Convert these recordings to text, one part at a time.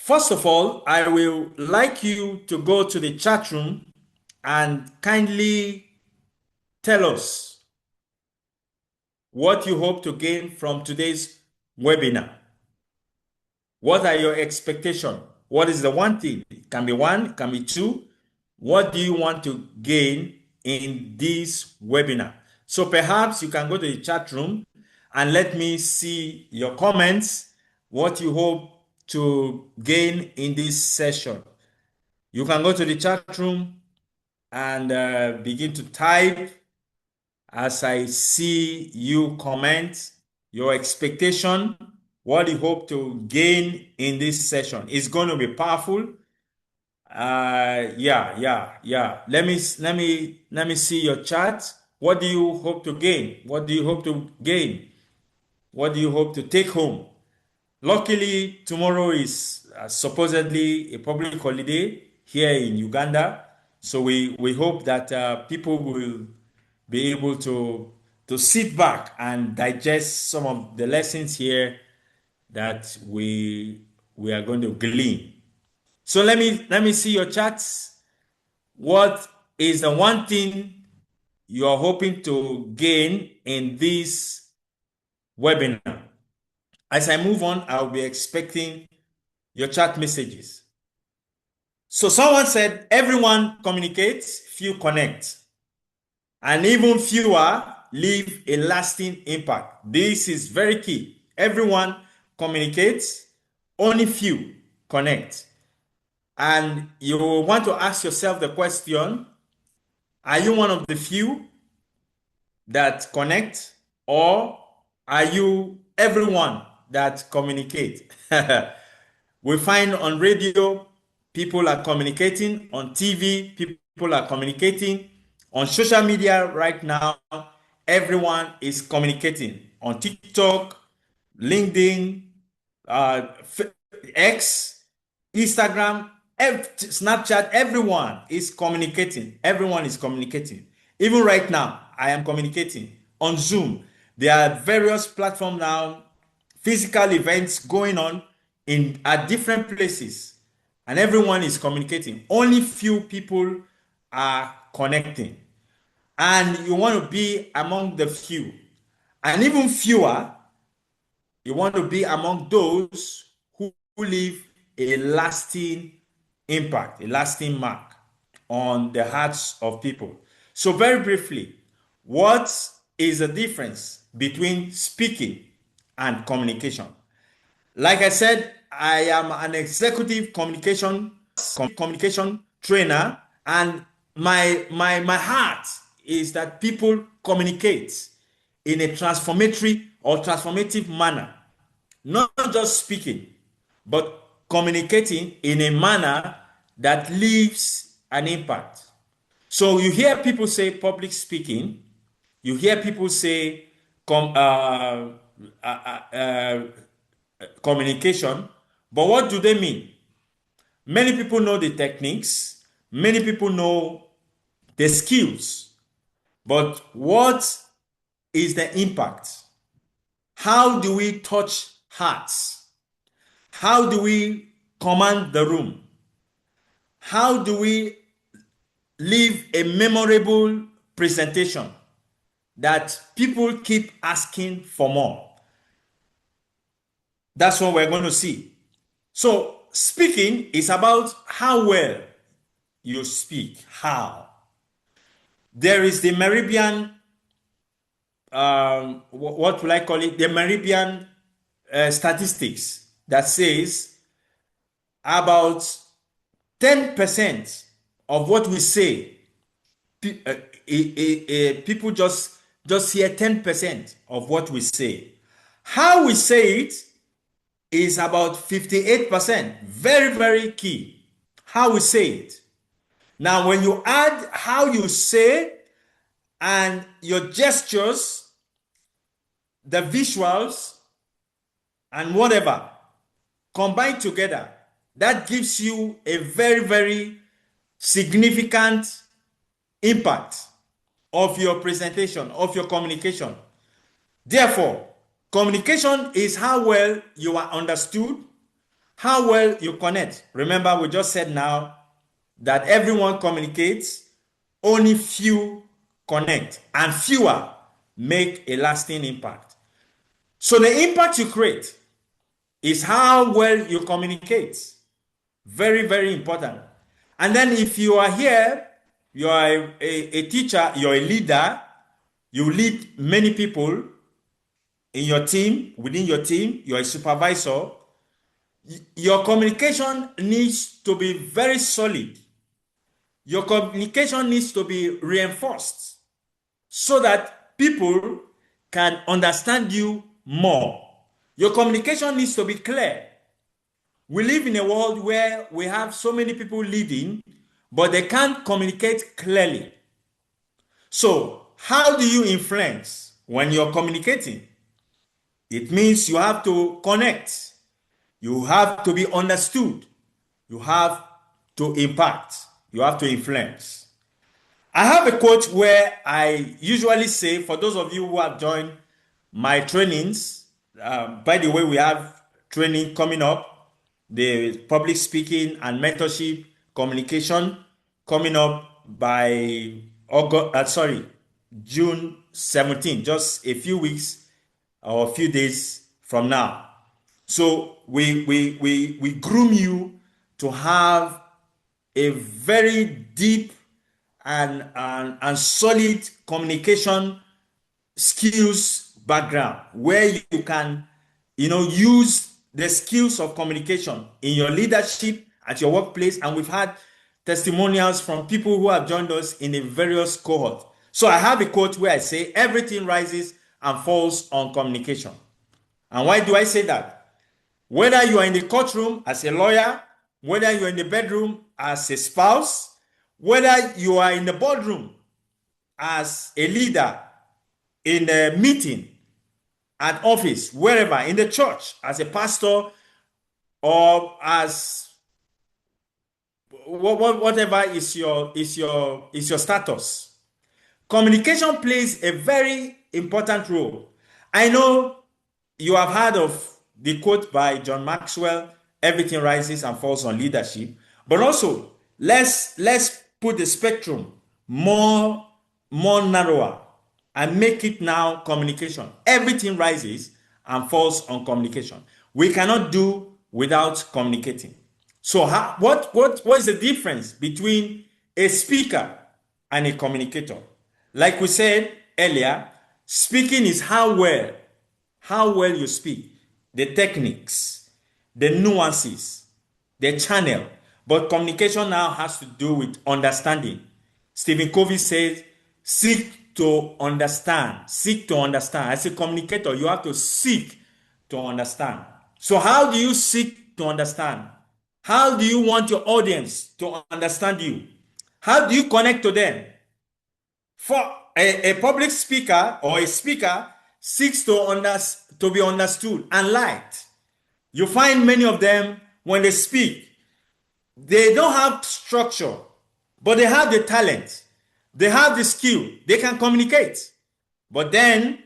First of all, I will like you to go to the chat room and kindly tell us what you hope to gain from today's webinar. What are your expectations? What is the one thing? It can be one, it can be two. What do you want to gain in this webinar? So perhaps you can go to the chat room and let me see your comments, what you hope to gain in this session. You can go to the chat room and begin to type as I see you comment your expectation, what you hope to gain in this session. It's going to be powerful. Yeah. Let me see your chat. What do you hope to gain? What do you hope to gain? What do you hope to take home? Luckily, tomorrow is supposedly a public holiday here in Uganda. So we hope that people will be able to sit back and digest some of the lessons here that we are going to glean. So let me see your chats. What is the one thing you are hoping to gain in this webinar? As I move on, I'll be expecting your chat messages. So someone said everyone communicates, few connect, and even fewer leave a lasting impact. This is very key. Everyone communicates, only few connect. And you want to ask yourself the question, are you one of the few that connect, or are you everyone that communicate? We find on radio, people are communicating. On TV, people are communicating. On social media right now, everyone is communicating. On TikTok, LinkedIn, uh, X, Instagram, Snapchat, everyone is communicating. Everyone is communicating. Even right now, I am communicating on Zoom. There are various platforms now, physical events going on in at different places, and everyone is communicating. Only few people are connecting, and you want to be among the few, and even fewer, you want to be among those who leave a lasting impact, a lasting mark on the hearts of people. So, very briefly, what is the difference between speaking and communication? Like I said, I am an executive communication trainer, and my heart is that people communicate in a transformatory or transformative manner, not just speaking, but communicating in a manner that leaves an impact. So you hear people say public speaking, you hear people say com- uh, uh, uh, communication, but what do they mean? Many people know the techniques, many people know the skills, but what is the impact? How do we touch hearts? How do we command the room? How do we leave a memorable presentation that people keep asking for more? That's what we're going to see. So, speaking is about how well you speak. How? There is the Meridian, what will I call it? The Meridian statistics that says about 10% of what we say, people just hear 10% of what we say. How we say it is about 58%. Very, very key. How we say it. Now, when you add how you say and your gestures, the visuals, and whatever combined together, that gives you a very, very significant impact of your presentation, of your communication. Therefore, communication is how well you are understood, how well you connect. Remember, we just said now that everyone communicates, only few connect, and fewer make a lasting impact. So the impact you create is how well you communicate. Very, very important. And then if you are here, you are a teacher, you're a leader, you lead many people in your team, within your team, you're a supervisor, your communication needs to be very solid. Your communication needs to be reinforced so that people can understand you more. Your communication needs to be clear. We live in a world where we have so many people leading, but they can't communicate clearly. So, how do you influence when you're communicating? It means you have to connect, you have to be understood, you have to impact, you have to influence. I have a quote where I usually say, for those of you who have joined my trainings, by the way, we have training coming up, the public speaking and mentorship communication coming up by June 17, just a few weeks or a few days from now. So we groom you to have a very deep and solid communication skills background where you can use the skills of communication in your leadership at your workplace. And we've had testimonials from people who have joined us in the various cohorts. So I have a quote where I say everything rises and falls on communication. And why do I say that? Whether you are in the courtroom as a lawyer, whether you're in the bedroom as a spouse, whether you are in the boardroom as a leader, in a meeting, at office, wherever, in the church, as a pastor, or as whatever is your status, communication plays a very important role. I know you have heard of the quote by John Maxwell, everything rises and falls on leadership. But also, let's put the spectrum more narrower and make it now communication. Everything rises and falls on communication. We cannot do without communicating. So what is the difference between a speaker and a communicator? Like we said earlier, speaking is how well you speak, the techniques, the nuances, the channel. But communication now has to do with understanding. Stephen Covey says, seek to understand. Seek to understand. As a communicator, you have to seek to understand. So how do you seek to understand? How do you want your audience to understand you? How do you connect to them? For a public speaker or a speaker seeks to be understood and liked. You find many of them, when they speak, they don't have structure, but they have the talent. They have the skill. They can communicate. But then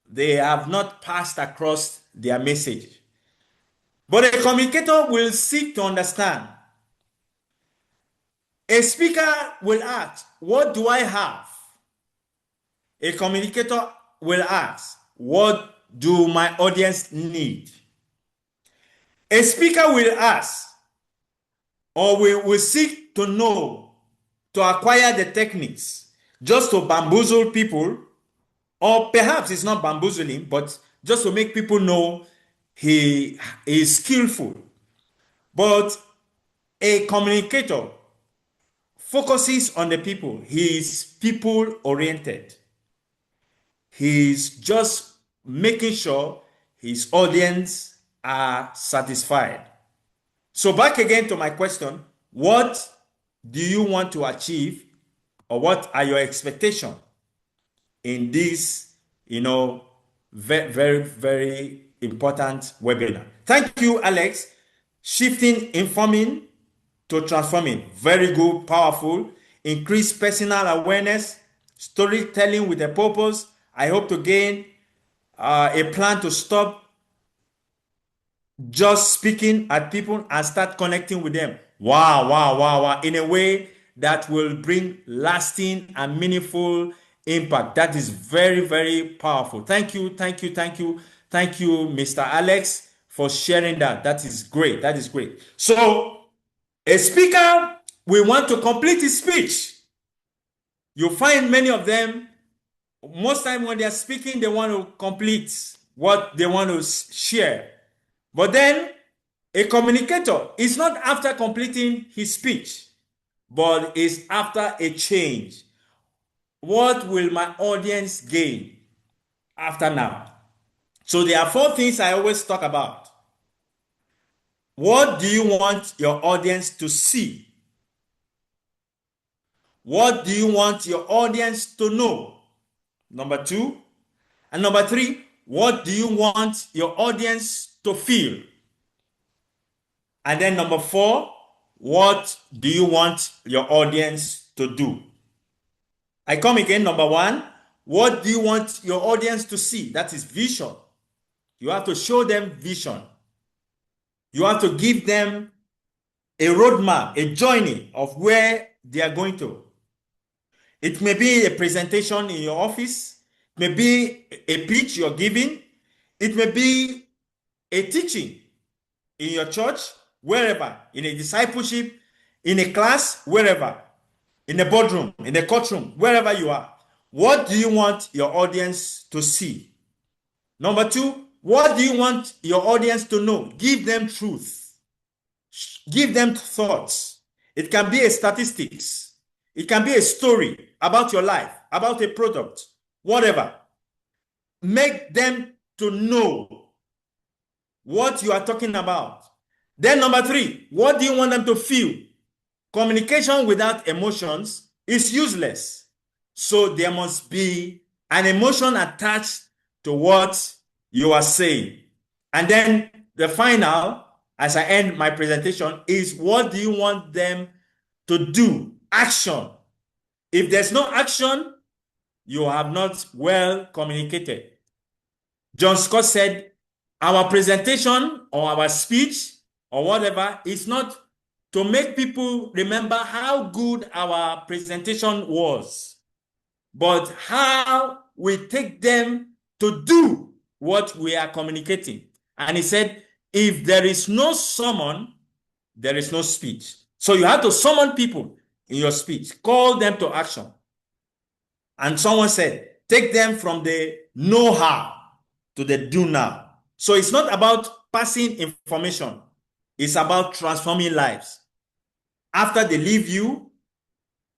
they have not passed across their message. But a communicator will seek to understand. A speaker will ask, what do I have? A communicator will ask, what do my audience need? A speaker will ask, or will seek to know, to acquire the techniques, just to bamboozle people, or perhaps it's not bamboozling, but just to make people know he is skillful. But a communicator focuses on the people. He is people-oriented. He's just making sure his audience are satisfied. So back again to my question, what do you want to achieve, or what are your expectations in this, very, very, very important webinar? Thank you, Alex. Shifting, informing to transforming. Very good, powerful. Increase personal awareness, storytelling with a purpose. I hope to gain a plan to stop just speaking at people and start connecting with them. Wow, wow, wow, wow. In a way that will bring lasting and meaningful impact. That is very, very powerful. Thank you, thank you, thank you, thank you, Mr. Alex, for sharing that. That is great. That is great. So, a speaker will want to complete his speech. You find many of them, most time when they are speaking, they want to complete what they want to share. But then a communicator is not after completing his speech, but is after a change. What will my audience gain after now? So there are four things I always talk about. What do you want your audience to see? What do you want your audience to know? Number two. And number three, what do you want your audience to feel? And then number four, what do you want your audience to do? I come again. Number one, what do you want your audience to see? That is vision. You have to show them vision. You have to give them a roadmap, a journey of where they are going to. It may be a presentation in your office, it may be a pitch you're giving, it may be a teaching in your church, wherever, in a discipleship, in a class, wherever, in a boardroom, in a courtroom, wherever you are. What do you want your audience to see? Number two, what do you want your audience to know? Give them truth. Give them thoughts. It can be a statistics. It can be a story about your life, about a product, whatever. Make them to know what you are talking about. Then number three, what do you want them to feel? Communication without emotions is useless. So there must be an emotion attached to what you are saying. And then the final, as I end my presentation, is what do you want them to do? Action. If there's no action, you have not well communicated. John Scott said, our presentation or our speech or whatever is not to make people remember how good our presentation was, but how we take them to do what we are communicating. And he said, if there is no summon, there is no speech. So you have to summon people in your speech, call them to action. And someone said, take them from the know-how to the do now. So it's not about passing information. It's about transforming lives. After they leave you,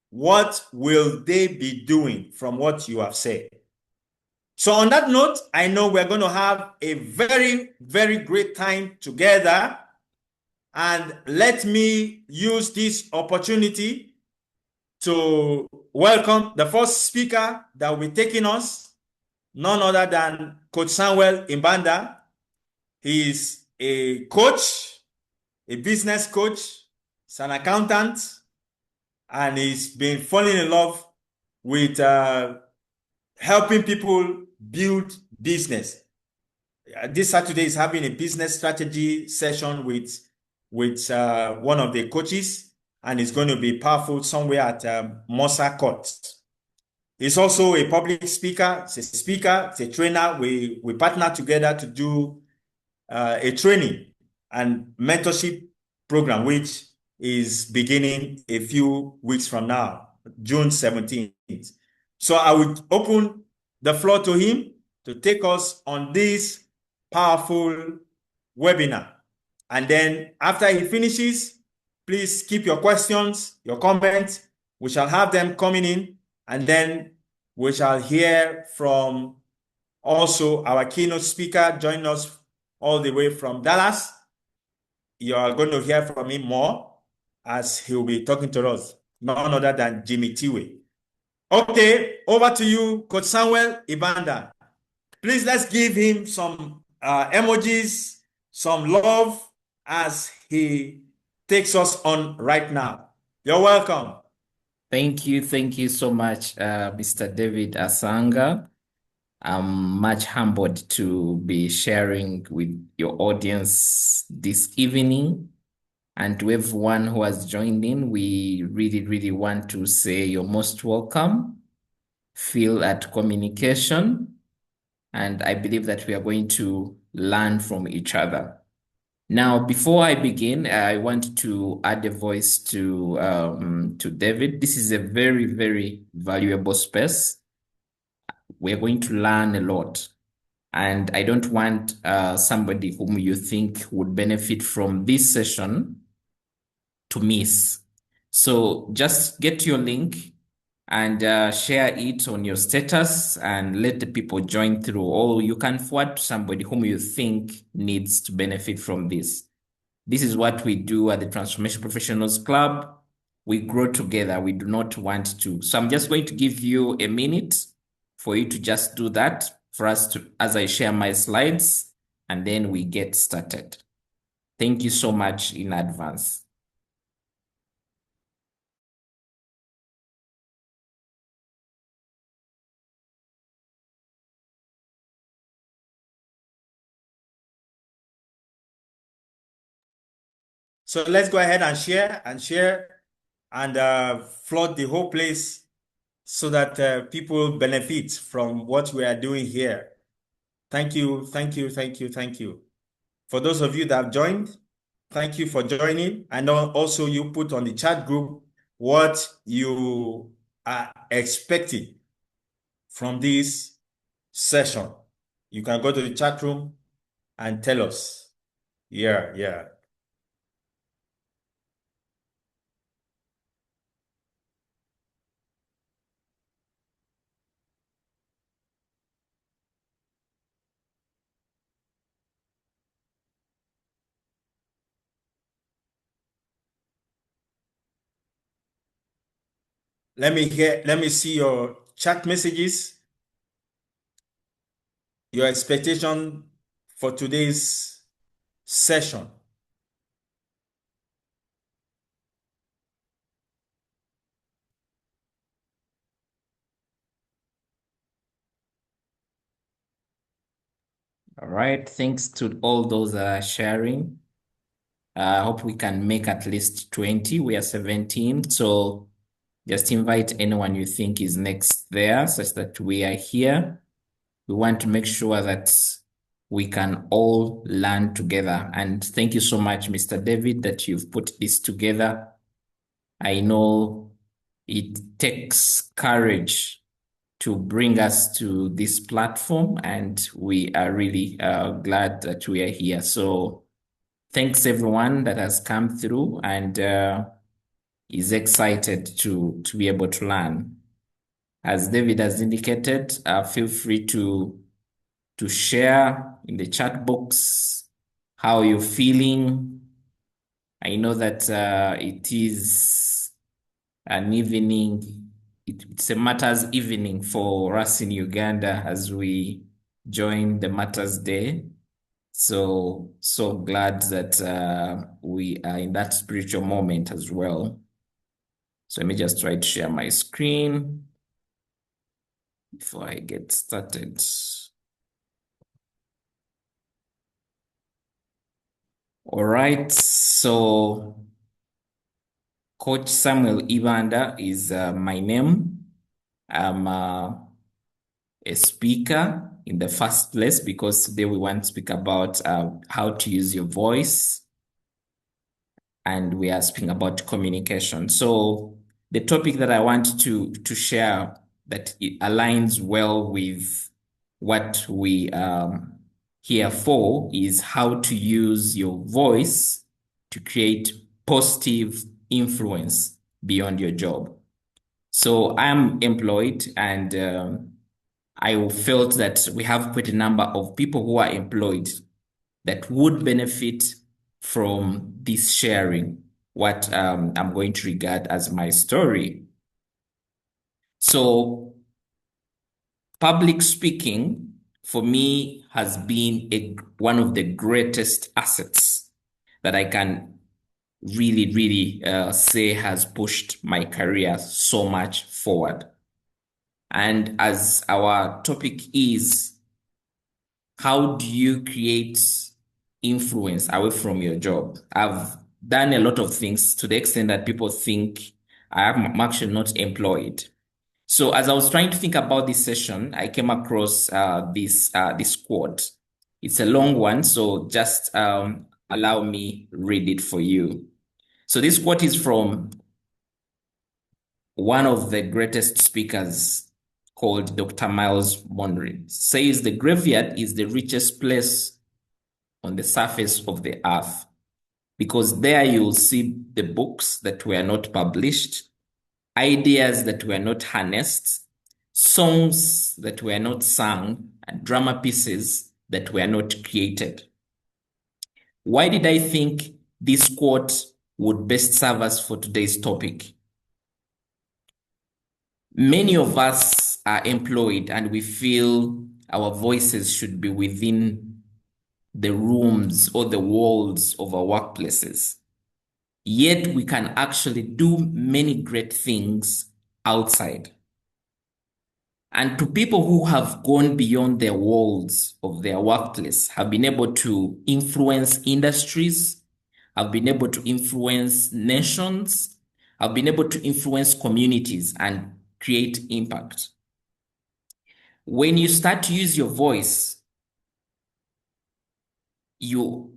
what will they be doing from what you have said? So on that note, I know we're going to have a very, very great time together. And let me use this opportunity to welcome the first speaker that will be taking us, none other than Coach Samuel Imbanda. He is a coach, a business coach, he's an accountant, and he's been falling in love with helping people build business. This Saturday is having a business strategy session with one of the coaches, and it's going to be powerful somewhere at Mosa Court. He's also a public speaker. He's a speaker, he's a trainer. We partner together to do a training and mentorship program, which is beginning a few weeks from now, June 17th. So I would open the floor to him to take us on this powerful webinar. And then after he finishes, please keep your questions, your comments. We shall have them coming in, and then we shall hear from also our keynote speaker joining us all the way from Dallas. You are going to hear from him more as he'll be talking to us, none other than Jimmy Tiwe. Okay, over to you, Coach Samuel Ibanda. Please, let's give him some emojis, some love as he takes us on right now. You're welcome. Thank you so much, Mr. David Asanga. I'm much humbled to be sharing with your audience this evening. And to everyone who has joined in, we really, really want to say you're most welcome. Feel at communication. And I believe that we are going to learn from each other. Now, before I begin, I want to add a voice to David. This is a very, very valuable space. We're going to learn a lot. And I don't want somebody whom you think would benefit from this session to miss. So just get your link and share it on your status and let the people join through. Or you can forward to somebody whom you think needs to benefit from this. This is what we do at the Transformation Professionals Club. We grow together. We do not want to. So I'm just going to give you a minute for you to just do that for us to, as I share my slides, and then we get started. Thank you so much in advance. So let's go ahead and share and flood the whole place so that people benefit from what we are doing here. Thank you, thank you, thank you, thank you. For those of you that have joined, thank you for joining. And also you put on the chat group what you are expecting from this session. You can go to the chat room and tell us. Yeah. Let me see your chat messages, your expectation for today's session. All right. Thanks to all those sharing. I hope we can make at least 20. We are 17. So just invite anyone you think is next there such that we are here. We want to make sure that we can all learn together. And thank you so much, Mr. David, that you've put this together. I know it takes courage to bring us to this platform, and we are really glad that we are here. So thanks everyone that has come through and is excited to be able to learn. As David has indicated, feel free to share in the chat box how you're feeling. I know that it is an evening, it's a Matters evening for us in Uganda as we join the Matters Day. So glad that we are in that spiritual moment as well. So let me just try to share my screen before I get started. All right, so Coach Samuel Ibanda is my name. I'm a speaker in the first place because today we want to speak about how to use your voice, and we are speaking about communication. So the topic that I want to share that it aligns well with what we here for is how to use your voice to create positive influence beyond your job. So I'm employed, and I felt that we have quite a number of people who are employed that would benefit from this sharing, what I'm going to regard as my story. So public speaking for me has been one of the greatest assets that I can really say has pushed my career so much forward. And as our topic is, how do you create influence away from your job. I've done a lot of things to the extent that people think I'm actually not employed. So as I was trying to think about this session, I came across this quote. It's a long one, so just allow me read it for you. So this quote is from one of the greatest speakers called Dr. Miles Monroe. Says the graveyard is the richest place on the surface of the earth because there you'll see the books that were not published, ideas that were not harnessed, songs that were not sung, and drama pieces that were not created. Why did I think this quote would best serve us for today's topic? Many of us are employed and we feel our voices should be within the rooms or the walls of our workplaces. Yet we can actually do many great things outside. And to people who have gone beyond their walls of their workplace, have been able to influence industries, have been able to influence nations, have been able to influence communities and create impact. When you start to use your voice, you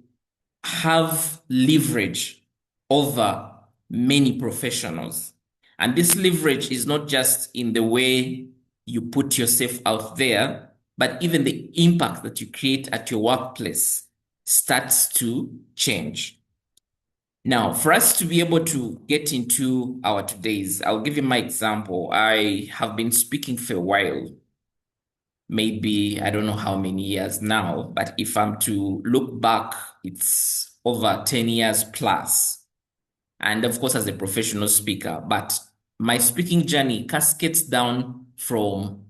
have leverage over many professionals. And this leverage is not just in the way you put yourself out there, but even the impact that you create at your workplace starts to change. Now, for us to be able to get into our today's, I'll give you my example. I have been speaking for a while, maybe I don't know how many years now, but if I'm to look back, it's over 10 years plus. And of course, as a professional speaker, but my speaking journey cascades down from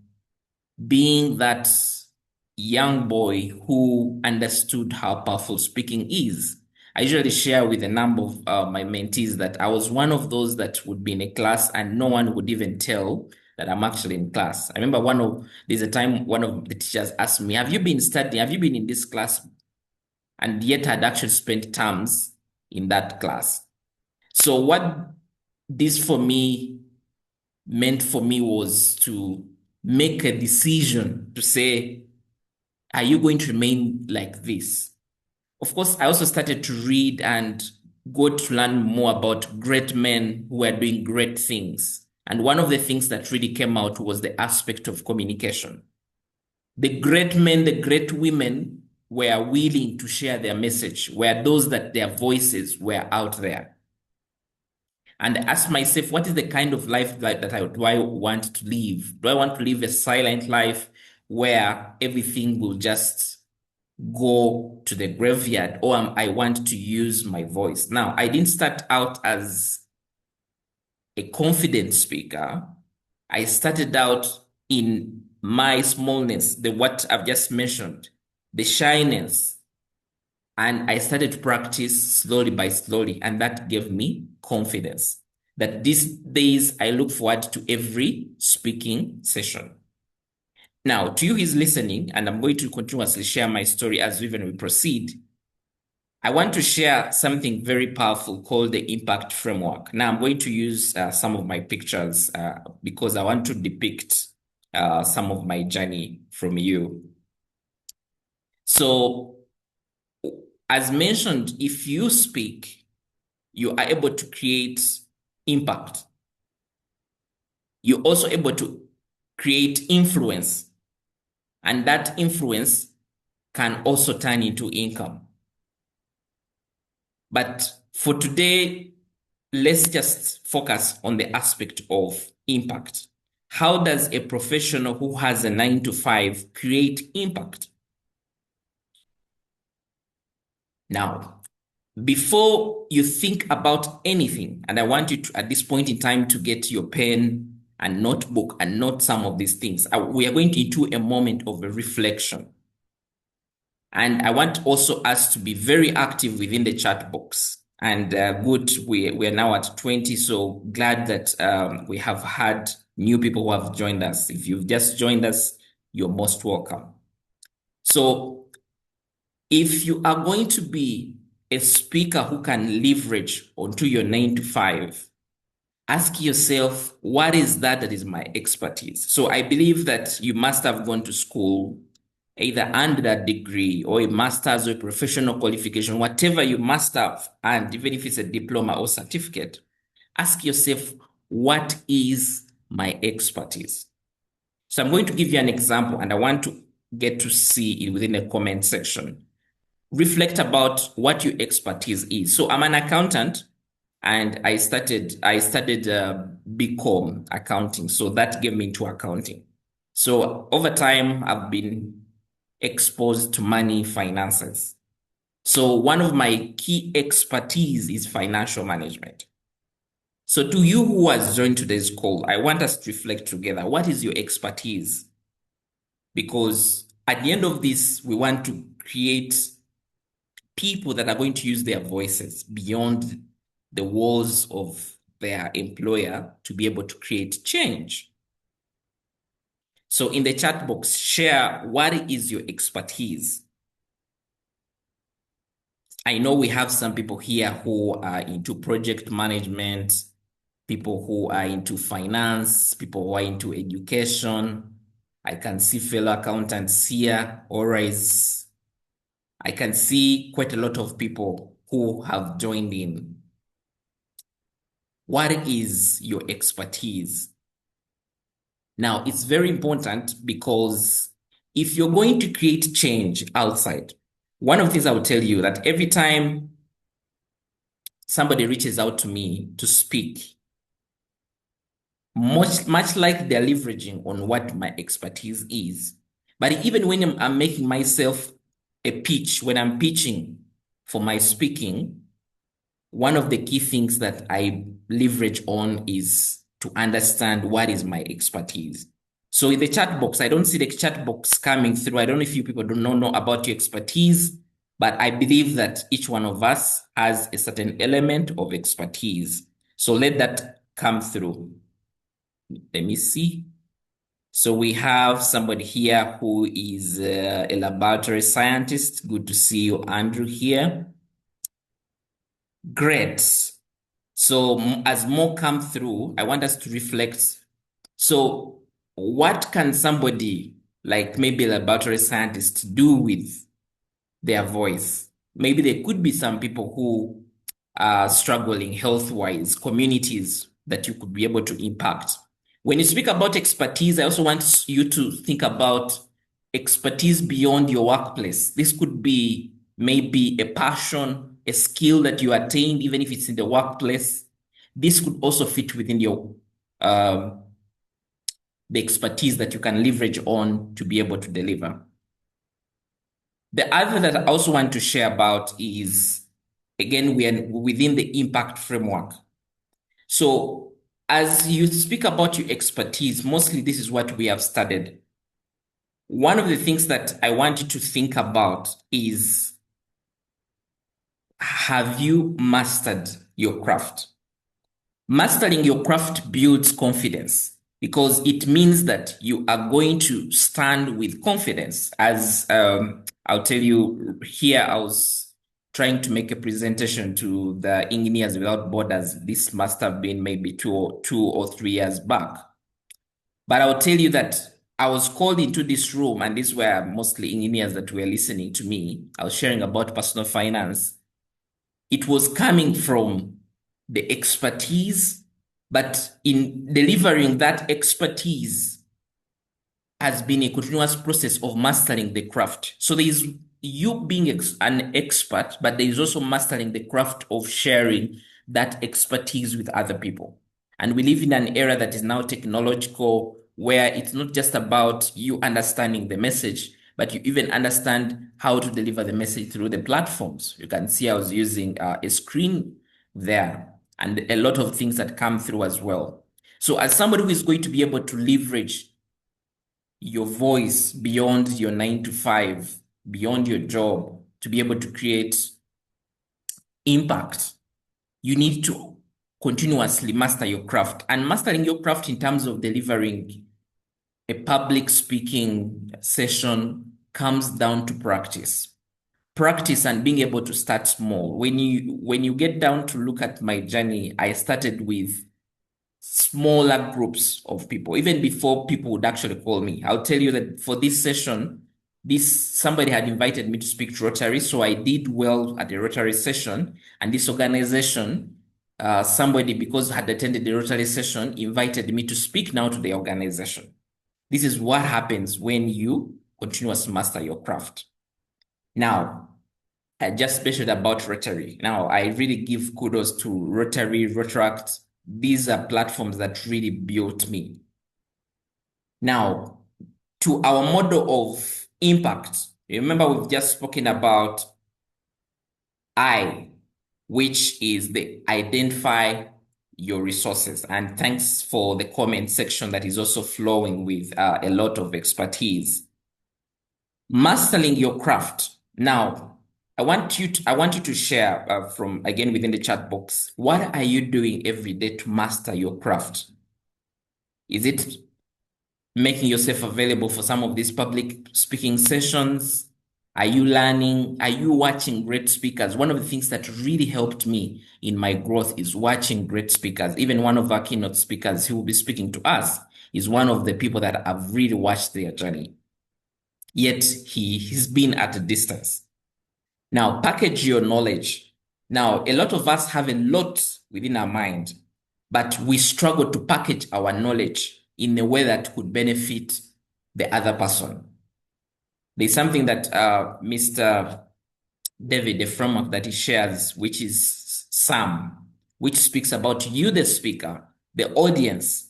being that young boy who understood how powerful speaking is. I usually share with a number of my mentees that I was one of those that would be in a class and no one would even tell that I'm actually in class. I remember there's a time one of the teachers asked me, have you been studying? Have you been in this class? And yet I'd actually spent terms in that class. So what this for me meant for me was to make a decision to say, are you going to remain like this? Of course, I also started to read and go to learn more about great men who are doing great things. And one of the things that really came out was the aspect of communication. The great men, the great women were willing to share their message, were those that their voices were out there. And I asked myself, what is the kind of life that do I want to live? Do I want to live a silent life where everything will just go to the graveyard, or I want to use my voice? Now, I didn't start out as a confident speaker. I started out in my smallness, what I've just mentioned, the shyness. And I started to practice slowly by slowly, and that gave me confidence that these days I look forward to every speaking session. Now, to you who's listening, and I'm going to continuously share my story as we proceed, I want to share something very powerful called the impact framework. Now, I'm going to use some of my pictures because I want to depict some of my journey from you. So, as mentioned, if you speak, you are able to create impact. You're also able to create influence, and that influence can also turn into income. But for today, let's just focus on the aspect of impact. How does a professional who has a 9 to 5 create impact? Now, before you think about anything, and I want you to, at this point in time, to get your pen and notebook and note some of these things. We are going into a moment of a reflection. And I want also us to be very active within the chat box. And good, we are now at 20, so glad that we have had new people who have joined us. If you've just joined us, you're most welcome. So If you are going to be a speaker who can leverage onto your 9 to 5, ask yourself, what is that is my expertise? So I believe that you must have gone to school, either under that degree or a master's or a professional qualification, whatever you must have, and even if it's a diploma or certificate, ask yourself, what is my expertise? So I'm going to give you an example, and I want to get to see it within the comment section. Reflect about what your expertise is. So I'm an accountant, and I studied BCom accounting. So that gave me into accounting. So over time, I've been exposed to money, finances. So one of my key expertise is financial management. So to you who has joined today's call, I want us to reflect together. What is your expertise? Because at the end of this, we want to create people that are going to use their voices beyond the walls of their employer to be able to create change. So in the chat box, share what is your expertise. I know we have some people here who are into project management, people who are into finance, people who are into education. I can see fellow accountants here, or I can see quite a lot of people who have joined in. What is your expertise? Now, it's very important because if you're going to create change outside, one of the things I would tell you that every time somebody reaches out to me to speak, much like they're leveraging on what my expertise is. But even when I'm making myself a pitch, when I'm pitching for my speaking, one of the key things that I leverage on is to understand what is my expertise. So in the chat box, I don't see the chat box coming through. I don't know if you people do not know about your expertise, but I believe that each one of us has a certain element of expertise. So let that come through. Let me see. So we have somebody here who is a laboratory scientist. Good to see you, Andrew, here. Great. So as more come through, I want us to reflect. So what can somebody like maybe a laboratory scientist do with their voice? Maybe there could be some people who are struggling health-wise, communities that you could be able to impact. When you speak about expertise, I also want you to think about expertise beyond your workplace. This could be maybe a passion, a skill that you attained, even if it's in the workplace. This could also fit within your the expertise that you can leverage on to be able to deliver. The other that I also want to share about is, again, we are within the impact framework. So as you speak about your expertise, mostly this is what we have studied. One of the things that I want you to think about is, have you mastered your craft? Mastering your craft builds confidence because it means that you are going to stand with confidence. As I'll tell you here, I was trying to make a presentation to the Engineers Without Borders. This must have been maybe 2 or 3 years back. But I'll tell you that I was called into this room, and these were mostly engineers that were listening to me. I was sharing about personal finance. It was coming from the expertise, but in delivering that expertise has been a continuous process of mastering the craft. So there is you being an expert, but there is also mastering the craft of sharing that expertise with other people. And we live in an era that is now technological, where it's not just about you understanding the message, but you even understand how to deliver the message through the platforms. You can see I was using a screen there and a lot of things that come through as well. So as somebody who is going to be able to leverage your voice beyond your 9 to 5, beyond your job, to be able to create impact, you need to continuously master your craft. And mastering your craft in terms of delivering a public speaking session comes down to practice. practice and being able to start small. When you get down to look at my journey, I started with smaller groups of people, even before people would actually call me. I'll tell you that for this session, somebody had invited me to speak to Rotary, so I did well at the Rotary session. And this organization, somebody, because had attended the Rotary session, invited me to speak now to the organization. This is what happens when you continuously master your craft. Now, I just mentioned about Rotary. Now, I really give kudos to Rotary, Rotaract. These are platforms that really built me. Now, to our model of impact, remember we've just spoken about I, which is the identify your resources. And thanks for the comment section that is also flowing with a lot of expertise. Mastering your craft. Now, I want you to share from again within the chat box. What are you doing every day to master your craft? Is it making yourself available for some of these public speaking sessions? Are you learning? Are you watching great speakers? One of the things that really helped me in my growth is watching great speakers. Even one of our keynote speakers who will be speaking to us is one of the people that I've really watched their journey. Yet he's been at a distance. Now, package your knowledge. Now, a lot of us have a lot within our mind, but we struggle to package our knowledge in a way that could benefit the other person. There's something that Mr. David, the framework that he shares, which is SAM, which speaks about you, the speaker, the audience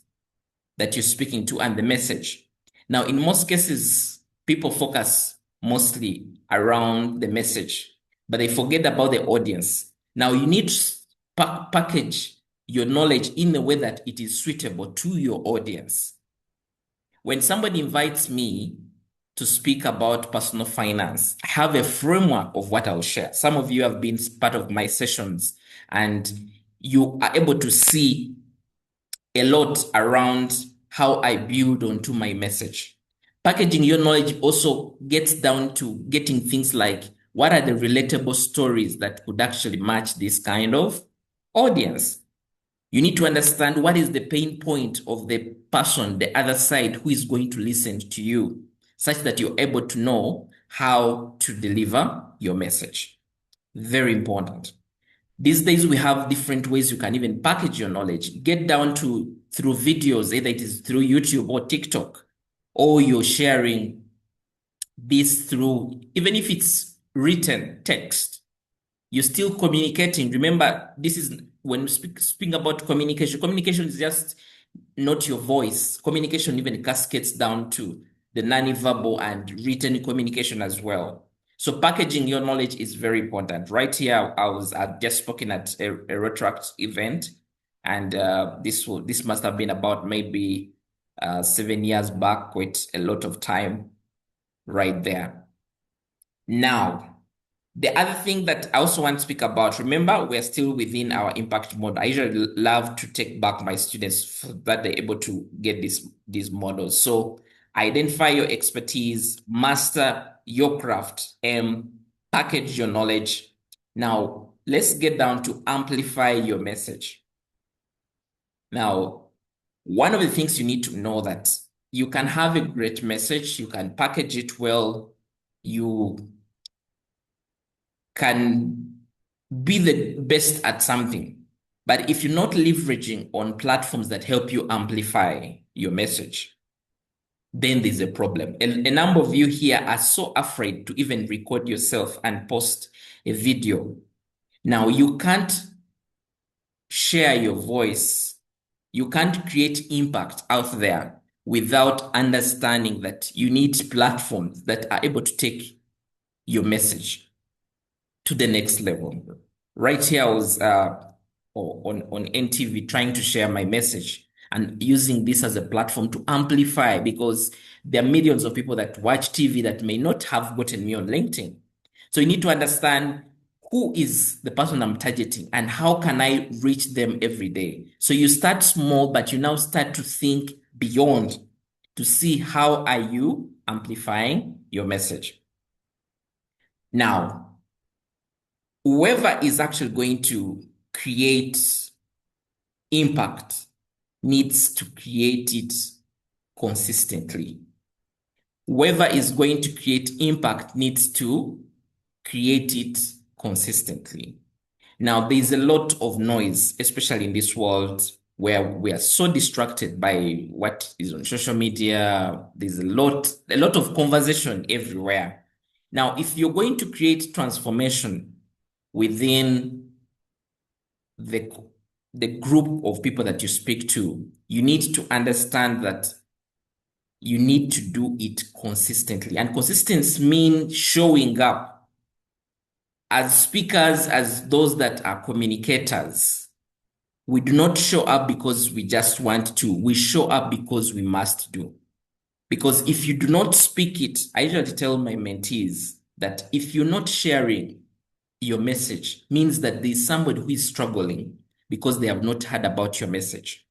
that you're speaking to, and the message. Now, in most cases, people focus mostly around the message, but they forget about the audience. Now, you need to package your knowledge in a way that it is suitable to your audience. When somebody invites me to speak about personal finance, I have a framework of what I'll share. Some of you have been part of my sessions, and you are able to see a lot around how I build onto my message. Packaging your knowledge also gets down to getting things like, what are the relatable stories that could actually match this kind of audience? You need to understand what is the pain point of the person, the other side, who is going to listen to you, such that you're able to know how to deliver your message. Very important. These days, we have different ways you can even package your knowledge. Get down to through videos, either it is through YouTube or TikTok, or you're sharing this through, even if it's written text, you're still communicating. Remember, this is when we speaking about communication. Communication is just not your voice. Communication even cascades down to the non-verbal and written communication as well. So packaging your knowledge is very important. Right here, I was just spoken at a Retract event, and this must have been about maybe 7 years back, quite a lot of time right there. Now, the other thing that I also want to speak about, remember, we're still within our impact mode. I usually love to take back my students so that they're able to get these models. So identify your expertise, master your craft, and package your knowledge. Now, let's get down to amplify your message. Now, one of the things you need to know that you can have a great message, you can package it well, you can be the best at something. But if you're not leveraging on platforms that help you amplify your message, then there's a problem. A number of you here are so afraid to even record yourself and post a video. Now, you can't share your voice. You can't create impact out there without understanding that you need platforms that are able to take your message to the next level. Right here, I was on NTV trying to share my message and using this as a platform to amplify, because there are millions of people that watch TV that may not have gotten me on LinkedIn. So you need to understand who is the person I'm targeting and how can I reach them every day. So you start small, but you now start to think beyond to see how are you amplifying your message. Now, whoever is actually going to create impact needs to create it consistently. Whoever is going to create impact needs to create it consistently. Now, there's a lot of noise, especially in this world where we are so distracted by what is on social media. There's a lot of conversation everywhere. Now, if you're going to create transformation within the, the group of people that you speak to, you need to understand that you need to do it consistently. And consistency means showing up as speakers, as those that are communicators. We do not show up because we just want to. We show up because we must do. Because if you do not speak it, I usually tell my mentees that if you're not sharing your message, means that there's somebody who is struggling because they have not heard about your message.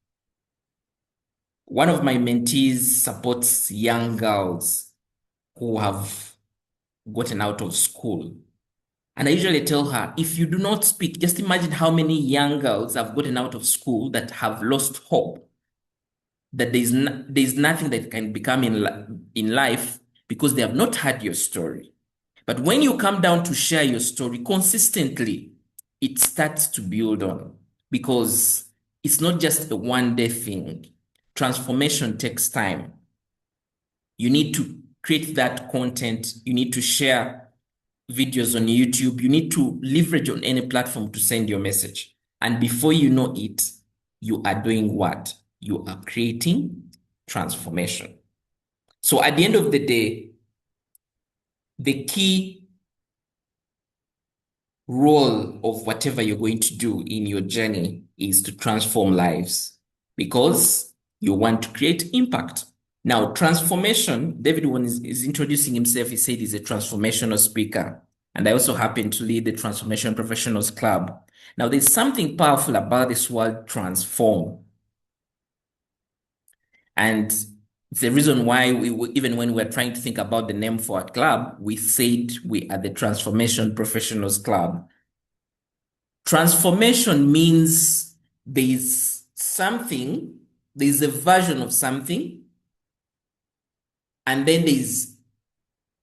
One of my mentees supports young girls who have gotten out of school. And I usually tell her, if you do not speak, just imagine how many young girls have gotten out of school that have lost hope, that there's nothing that can become in life because they have not heard your story. But when you come down to share your story consistently, it starts to build on because it's not just a one-day thing. Transformation takes time. You need to create that content. You need to share videos on YouTube. You need to leverage on any platform to send your message. And before you know it, you are doing what? You are creating transformation. So at the end of the day, the key role of whatever you're going to do in your journey is to transform lives because you want to create impact. Now, transformation, David, when is introducing himself, he said he's a transformational speaker. And I also happen to lead the Transformation Professionals Club. Now, there's something powerful about this word transform. And it's the reason why even when we're trying to think about the name for our club, we said we are the Transformation Professionals Club. Transformation means there's a version of something, and then there's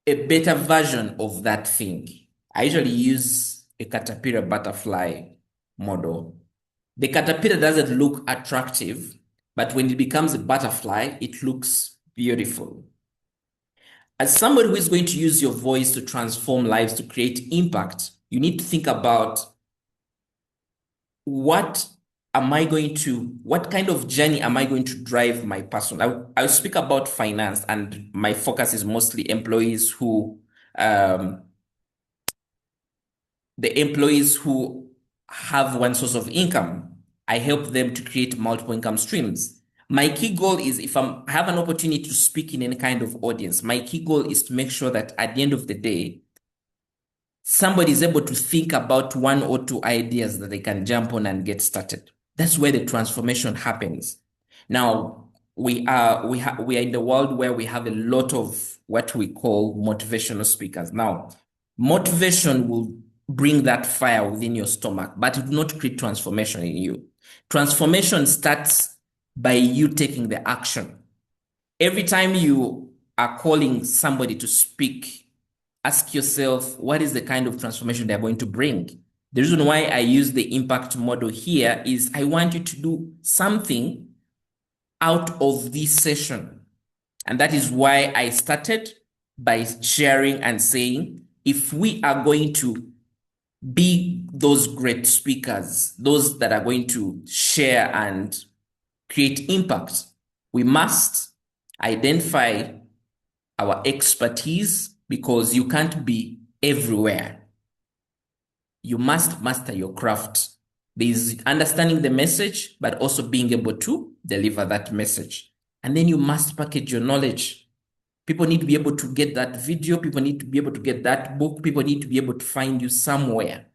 a better version of that thing. I usually use a caterpillar butterfly model. The caterpillar doesn't look attractive, but when it becomes a butterfly, it looks beautiful. As somebody who is going to use your voice to transform lives, to create impact, you need to think about what kind of journey am I going to drive my person? I'll speak about finance, and my focus is mostly the employees who have one source of income. I help them to create multiple income streams. My key goal is if I have an opportunity to speak in any kind of audience, my key goal is to make sure that at the end of the day, somebody is able to think about one or two ideas that they can jump on and get started. That's where the transformation happens. Now, we are in the world where we have a lot of what we call motivational speakers. Now, motivation will bring that fire within your stomach, but it will not create transformation in you. Transformation starts by you taking the action. Every time you are calling somebody to speak, ask yourself, what is the kind of transformation they're going to bring? The reason why I use the impact model here is I want you to do something out of this session. And that is why I started by sharing and saying, if we are going to be those great speakers, those that are going to share and create impact, we must identify our expertise because you can't be everywhere. You must master your craft. There's understanding the message, but also being able to deliver that message. And then you must package your knowledge. People need to be able to get that video. People need to be able to get that book. People need to be able to find you somewhere.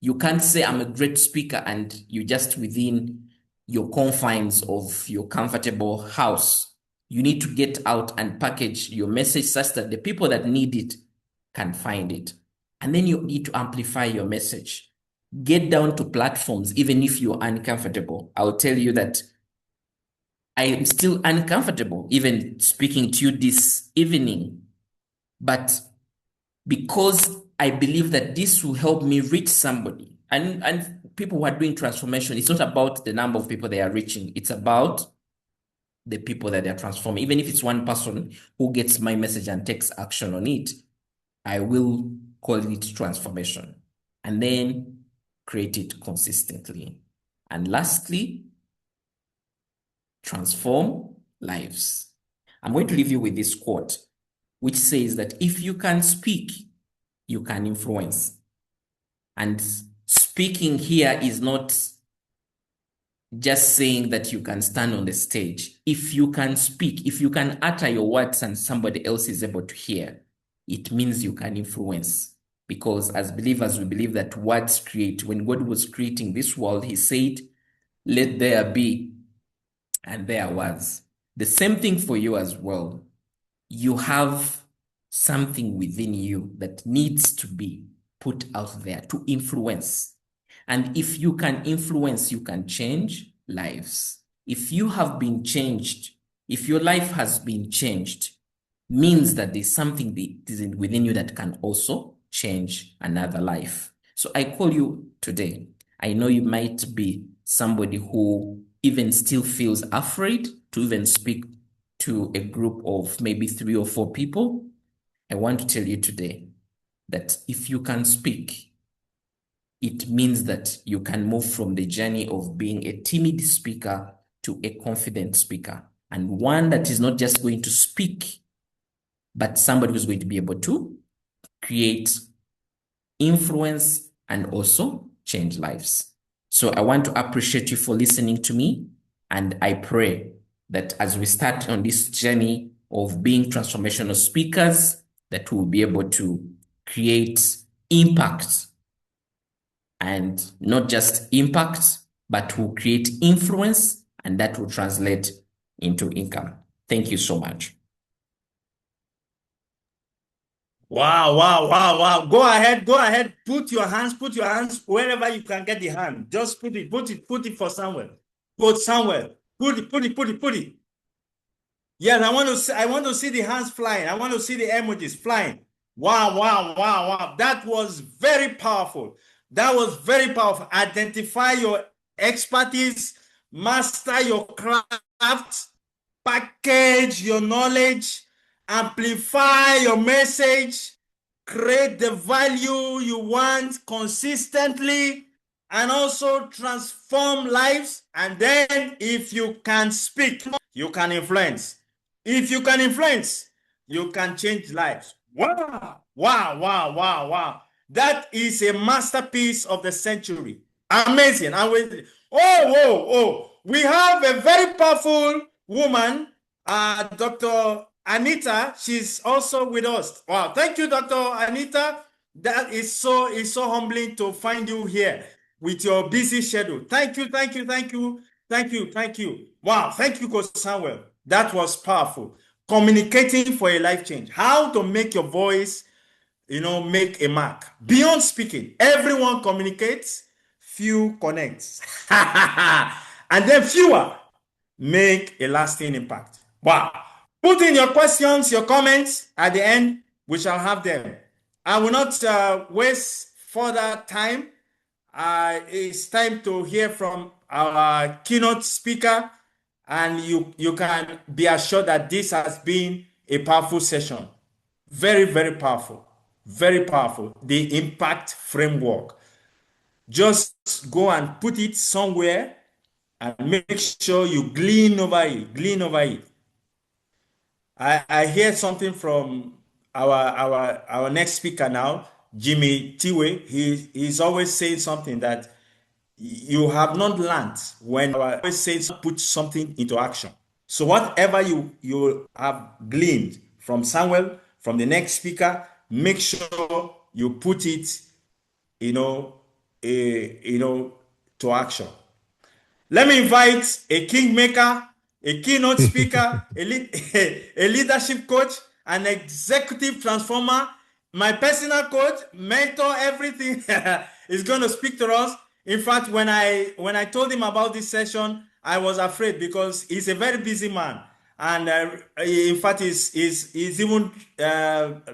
You can't say I'm a great speaker and you're just within your confines of your comfortable house. You need to get out and package your message such that the people that need it can find it. And then you need to amplify your message. Get down to platforms, even if you're uncomfortable. I'll tell you that I am still uncomfortable, even speaking to you this evening. But because I believe that this will help me reach somebody. And people who are doing transformation, it's not about the number of people they are reaching, it's about the people that they're transforming. Even if it's one person who gets my message and takes action on it, I will call it transformation. And then create it consistently. And lastly, transform lives. I'm going to leave you with this quote, which says that if you can speak, you can influence. And speaking here is not just saying that you can stand on the stage. If you can speak, if you can utter your words and somebody else is able to hear, it means you can influence. Because as believers, we believe that words create. When God was creating this world, he said, let there be, and there was. The same thing for you as well. You have something within you that needs to be put out there to influence. And if you can influence, you can change lives. If you have been changed, if your life has been changed, means that there's something that is within you that can also change another life. So I call you today. I know you might be somebody who even still feels afraid to even speak to a group of maybe 3 or 4 people. I want to tell you today that if you can speak, it means that you can move from the journey of being a timid speaker to a confident speaker, and one that is not just going to speak, but somebody who's going to be able to create influence and also change lives. So I want to appreciate you for listening to me, and I pray that as we start on this journey of being transformational speakers, that we'll be able to create impact, and not just impact, but will create influence, and that will translate into income. Thank you so much. Wow, wow, wow, wow. Go ahead, go ahead. Put your hands wherever you can get the hand. Just put it for somewhere. Put somewhere. Put it. Yes, I want to see the hands flying. I want to see the emojis flying. Wow, wow, wow, wow. That was very powerful. That was very powerful. Identify your expertise, master your craft, package your knowledge, amplify your message, create the value you want consistently, and also transform lives. And then if you can speak, you can influence. If you can influence, you can change lives. Wow, wow, wow, wow, wow. That is a masterpiece of the century. Amazing. We have a very powerful woman, Dr. Anita. She's also with us. Wow, thank you, Dr. Anita. That is so humbling to find you here with your busy schedule. Thank you, thank you, thank you, thank you, thank you. Wow, thank you, Coach Samuel. That was powerful. Communicating for a life change. How to make your voice, make a mark. Beyond speaking, everyone communicates, few connects. And then fewer make a lasting impact. Wow. Put in your questions, your comments at the end. We shall have them. I will not waste further time. It's time to hear from our keynote speaker, and you can be assured that this has been a powerful session. Very, very powerful. Very powerful. The impact framework. Just go and put it somewhere and make sure you glean over it. Glean over it. I hear something from our next speaker now, Jimmy Tiwe. He's always saying something that you have not learned when I always says put something into action. So whatever you have gleaned from Samuel, from the next speaker, make sure you put it, to action. Let me invite a kingmaker, a keynote speaker, a leadership coach, an executive transformer, my personal coach, mentor, everything is going to speak to us. In fact, when I told him about this session, I was afraid because he's a very busy man, and in fact, he's even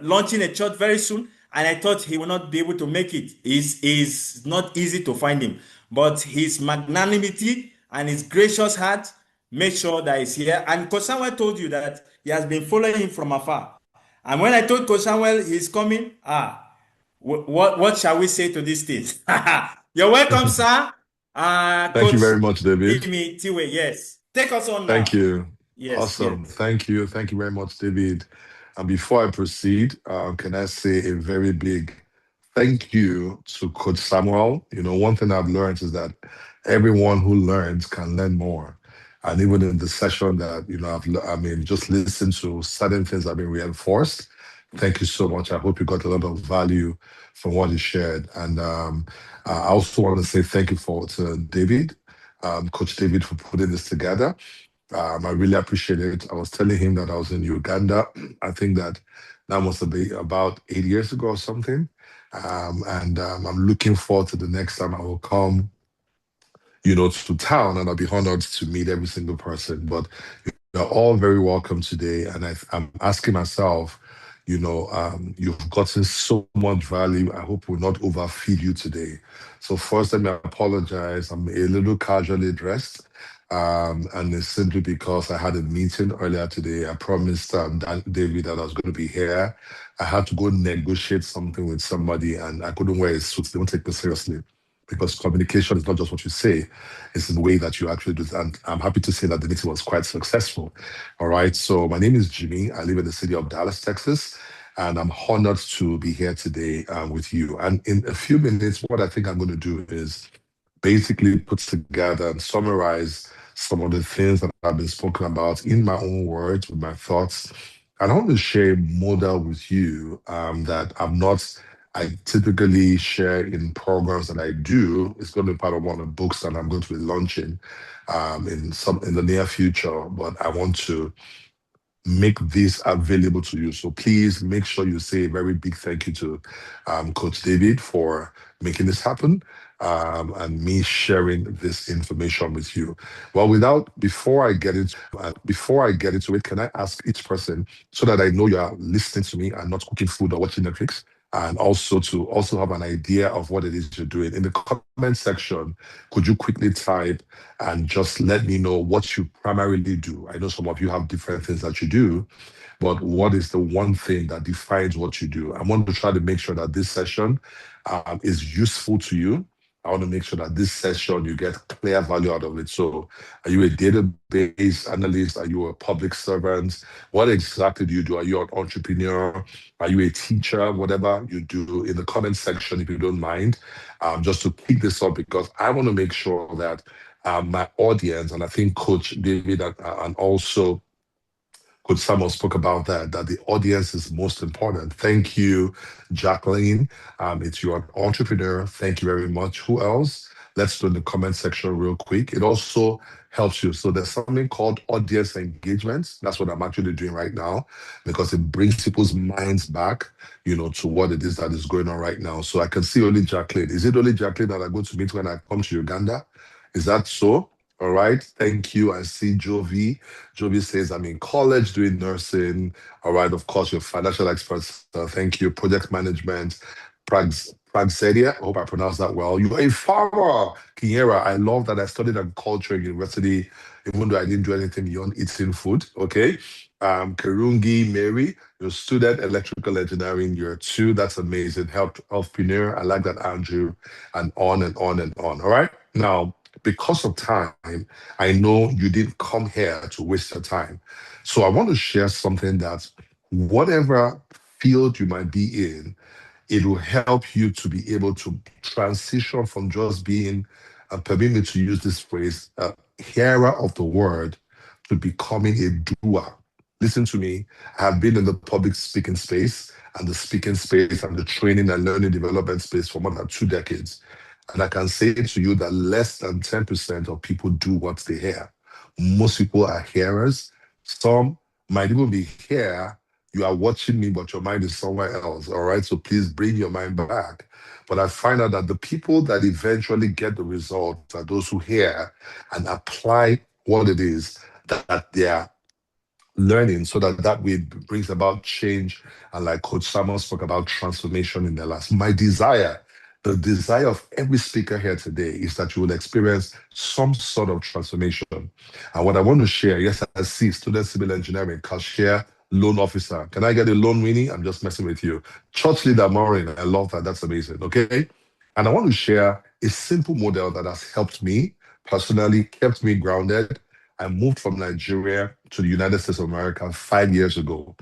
launching a church very soon. And I thought he will not be able to make it. It's not easy to find him, but his magnanimity and his gracious heart made sure that he's here. And Coach Samuel told you that he has been following him from afar. And when I told Coach Samuel he's coming, what shall we say to these things? You're welcome, sir. Thank you Coach very much, David. Jimmy Tiwe, yes. Take us on Thank now. you. Yes, yes. Awesome. Thank you. Thank you very much, David. And before I proceed, can I say a very big thank you to Coach Samuel? You know, one thing I've learned is that everyone who learns can learn more. And even in the session that, you know, just listen to certain things have been reinforced. Thank you so much. I hope you got a lot of value from what he shared. And I also want to say thank you to David, Coach David, for putting this together. I really appreciate it. I was telling him that I was in Uganda. I think that must have been about 8 years ago or something. And I'm looking forward to the next time I will come, you know, to town, and I'll be honored to meet every single person. But you're all very welcome today. And I'm asking myself, you know, you've gotten so much value. I hope we'll not overfeed you today. So first, let me apologize. I'm a little casually dressed. And it's simply because I had a meeting earlier today. I promised David that I was going to be here. I had to go negotiate something with somebody, and I couldn't wear a suit. They don't take me seriously because communication is not just what you say, it's in the way that you actually do it. And I'm happy to say that the meeting was quite successful. All right. So my name is Jimmy. I live in the city of Dallas, Texas, and I'm honored to be here today with you. And in a few minutes, what I think I'm going to do is basically put together and summarize some of the things that I've been spoken about in my own words, with my thoughts. And I want to share a model with you that I typically share in programs that I do. It's going to be part of one of the books that I'm going to be launching in the near future. But I want to make this available to you. So please make sure you say a very big thank you to Coach David for making this happen and me sharing this information with you. Well, before I get into it, can I ask each person so that I know you are listening to me and not cooking food or watching Netflix? And also to also have an idea of what it is you're doing. In the comment section, could you quickly type and just let me know what you primarily do? I know some of you have different things that you do, but what is the one thing that defines what you do? I want to try to make sure that this session is useful to you. I want to make sure that this session you get clear value out of it. So, are you a database analyst? Are you a public servant? What exactly do you do? Are you an entrepreneur? Are you a teacher? Whatever you do in the comment section, if you don't mind, just to pick this up, because I want to make sure that my audience, and I think Coach David and also Coach Samuel spoke about that the audience is most important. Thank you, Jacqueline. It's you're an entrepreneur. Thank you very much. Who else? Let's do in the comment section real quick. It also helps you. So there's something called audience engagement. That's what I'm actually doing right now because it brings people's minds back, you know, to what it is that is going on right now. So I can see only Jacqueline. Is it only Jacqueline that I'm going to meet when I come to Uganda? Is that so? All right. Thank you. I see Jovi. Jovi says, I'm in college doing nursing. All right. Of course, you're financial experts. Thank you. Project management. Pragsedia. I hope I pronounced that well. You're a farmer. Kiera, I love that I studied agriculture in university, even though I didn't do anything beyond eating food. Okay. Karungi Mary, you're a student electrical engineering year two. That's amazing. Healthpreneur. I like that, Andrew. And on and on and on. All right. Now, because of time, I know you didn't come here to waste your time. So I want to share something that whatever field you might be in, it will help you to be able to transition from just being, permit me to use this phrase, a hearer of the word to becoming a doer. Listen to me. I have been in the public speaking space and the speaking space and the training and learning development space for more than 2 decades. And I can say to you that less than 10% of people do what they hear. Most people are hearers. Some might even be here, you are watching me, but your mind is somewhere else. All right. So please bring your mind back. But I find out that the people that eventually get the results are those who hear and apply what it is that they are learning, so that that way brings about change. And like Coach Samuel spoke about, transformation in their lives. My desire, the desire of every speaker here today, is that you will experience some sort of transformation. And what I want to share, yes, I see student civil engineering, cashier, loan officer. Can I get a loan, Winnie? I'm just messing with you. Church leader, Maureen. I love that. That's amazing. Okay. And I want to share a simple model that has helped me personally, kept me grounded. I moved from Nigeria to the United States of America 5 years ago.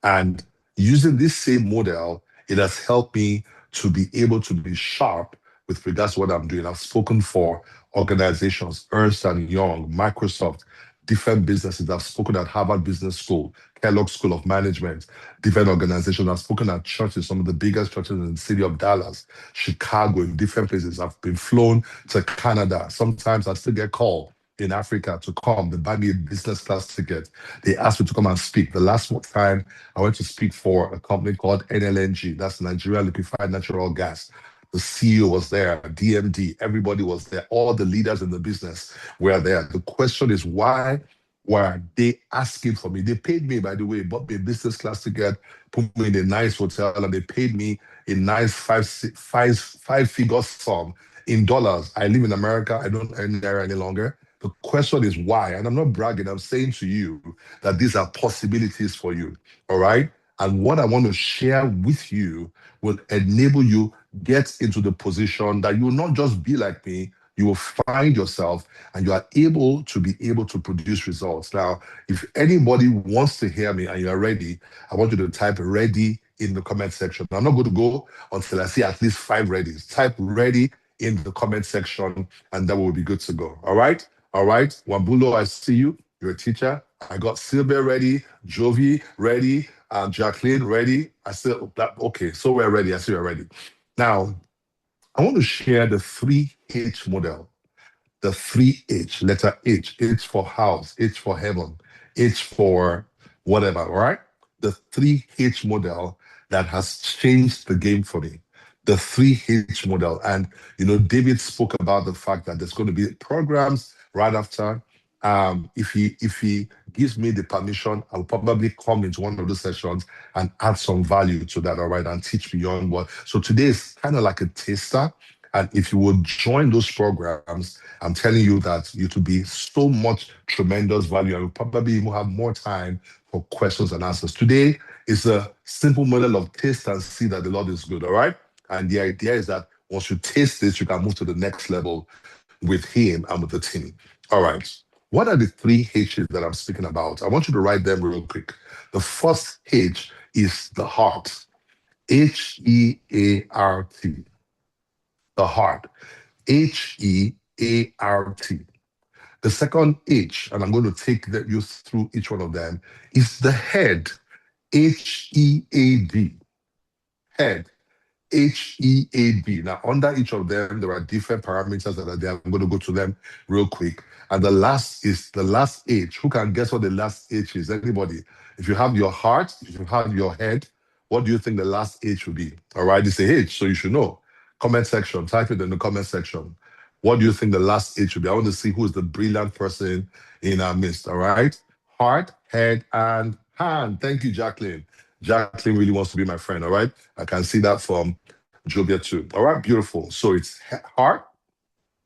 And using this same model, it has helped me to be able to be sharp with regards to what I'm doing. I've spoken for organizations, Ernst and Young, Microsoft, different businesses. I've spoken at Harvard Business School, Kellogg School of Management, different organizations. I've spoken at churches, some of the biggest churches in the city of Dallas, Chicago, in different places. I've been flown to Canada. Sometimes I still get called in Africa to come. They buy me a business class ticket. They asked me to come and speak. The last time I went to speak for a company called NLNG, that's Nigeria Liquefied Natural Gas. The CEO was there, DMD, everybody was there. All the leaders in the business were there. The question is, why were they asking for me? They paid me, by the way, bought me a business class ticket, put me in a nice hotel, and they paid me a nice five-figure sum in dollars. I live in America. I don't earn there any longer. The question is why? And I'm not bragging. I'm saying to you that these are possibilities for you. All right. And what I want to share with you will enable you get into the position that you will not just be like me. You will find yourself and you are able to produce results. Now, if anybody wants to hear me and you are ready, I want you to type ready in the comment section. I'm not going to go until I see at least 5 readies. Type ready in the comment section and that will be good to go. All right. All right, Wambulo, I see you. You're a teacher. I got Silvia ready, Jovi ready, Jacqueline ready. I said, okay, so we're ready. I see you're ready. Now, I want to share the 3H model. The 3H, letter H. H for house, H for heaven, H for whatever, all right? The 3H model that has changed the game for me. The 3H model. And, David spoke about the fact that there's going to be programs right after. If he gives me the permission, I'll probably come into one of those sessions and add some value to that, all right, and teach beyond what. So today is kind of like a taster. And if you would join those programs, I'm telling you that it will be so much tremendous value. And we'll probably even have more time for questions and answers. Today is a simple model of taste and see that the Lord is good, all right? And the idea is that once you taste this, you can move to the next level with Him and with the team. All right. What are the 3 H's that I'm speaking about? I want you to write them real quick. The first H is the heart. Heart. The heart. Heart. The second H, and I'm going to take you through each one of them, is the head. Head. Head. HEAD. Now, under each of them, there are different parameters that are there. I'm going to go to them real quick. And the last is the last H. Who can guess what the last H is? Anybody? If you have your heart, if you have your head, what do you think the last H will be? All right, it's a H, so you should know. Comment section. Type it in the comment section. What do you think the last H will be? I want to see who is the brilliant person in our midst. All right. Heart, head, and hand. Thank you, Jacqueline. Jacqueline really wants to be my friend. All right. I can see that from Jovia too. All right. Beautiful. So it's heart,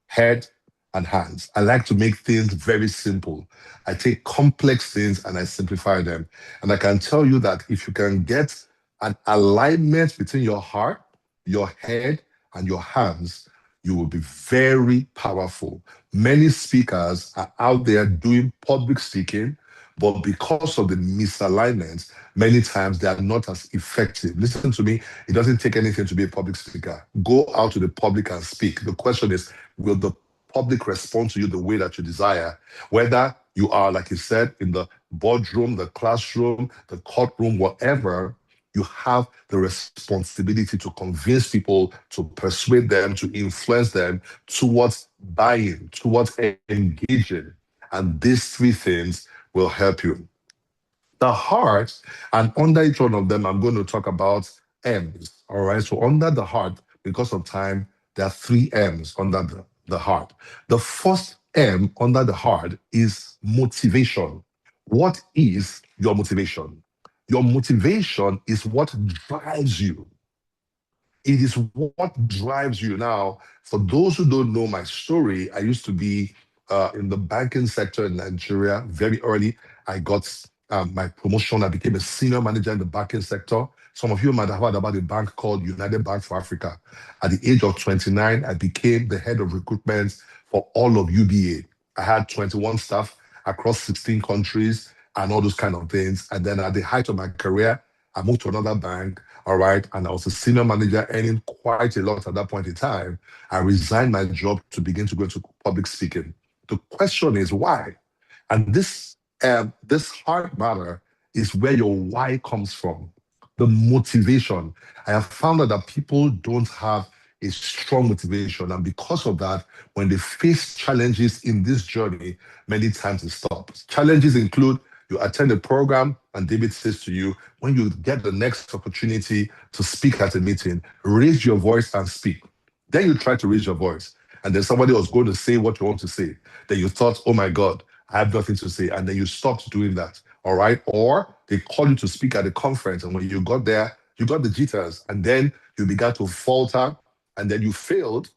head, and hands. I like to make things very simple. I take complex things and I simplify them. And I can tell you that if you can get an alignment between your heart, your head, and your hands, you will be very powerful. Many speakers are out there doing public speaking, but because of the misalignments, many times they are not as effective. Listen to me, it doesn't take anything to be a public speaker. Go out to the public and speak. The question is, will the public respond to you the way that you desire? Whether you are, like you said, in the boardroom, the classroom, the courtroom, whatever, you have the responsibility to convince people, to persuade them, to influence them towards buying, towards engaging. And these 3 things will help you. The heart, and under each one of them, I'm going to talk about M's. All right. So under the heart, because of time, there are three M's under the heart. The first M under the heart is motivation. What is your motivation? Your motivation is what drives you. It is what drives you. Now, for those who don't know my story, I used to be in the banking sector in Nigeria very early. I got my promotion. I became a senior manager in the banking sector. Some of you might have heard about a bank called United Bank for Africa. At the age of 29, I became the head of recruitment for all of UBA. I had 21 staff across 16 countries and all those kind of things. And then at the height of my career, I moved to another bank, all right, and I was a senior manager earning quite a lot at that point in time. I resigned my job to begin to go into public speaking. The question is why? And this hard matter is where your why comes from, the motivation. I have found out that people don't have a strong motivation, and because of that, when they face challenges in this journey, many times it stops. Challenges include you attend a program, and David says to you, when you get the next opportunity to speak at a meeting, raise your voice and speak. Then you try to raise your voice, and then somebody was going to say what you want to say. Then you thought, oh my God, I have nothing to say. And then you stopped doing that. All right. Or they call you to speak at a conference. And when you got there, you got the jitters. And then you began to falter. And then you failed.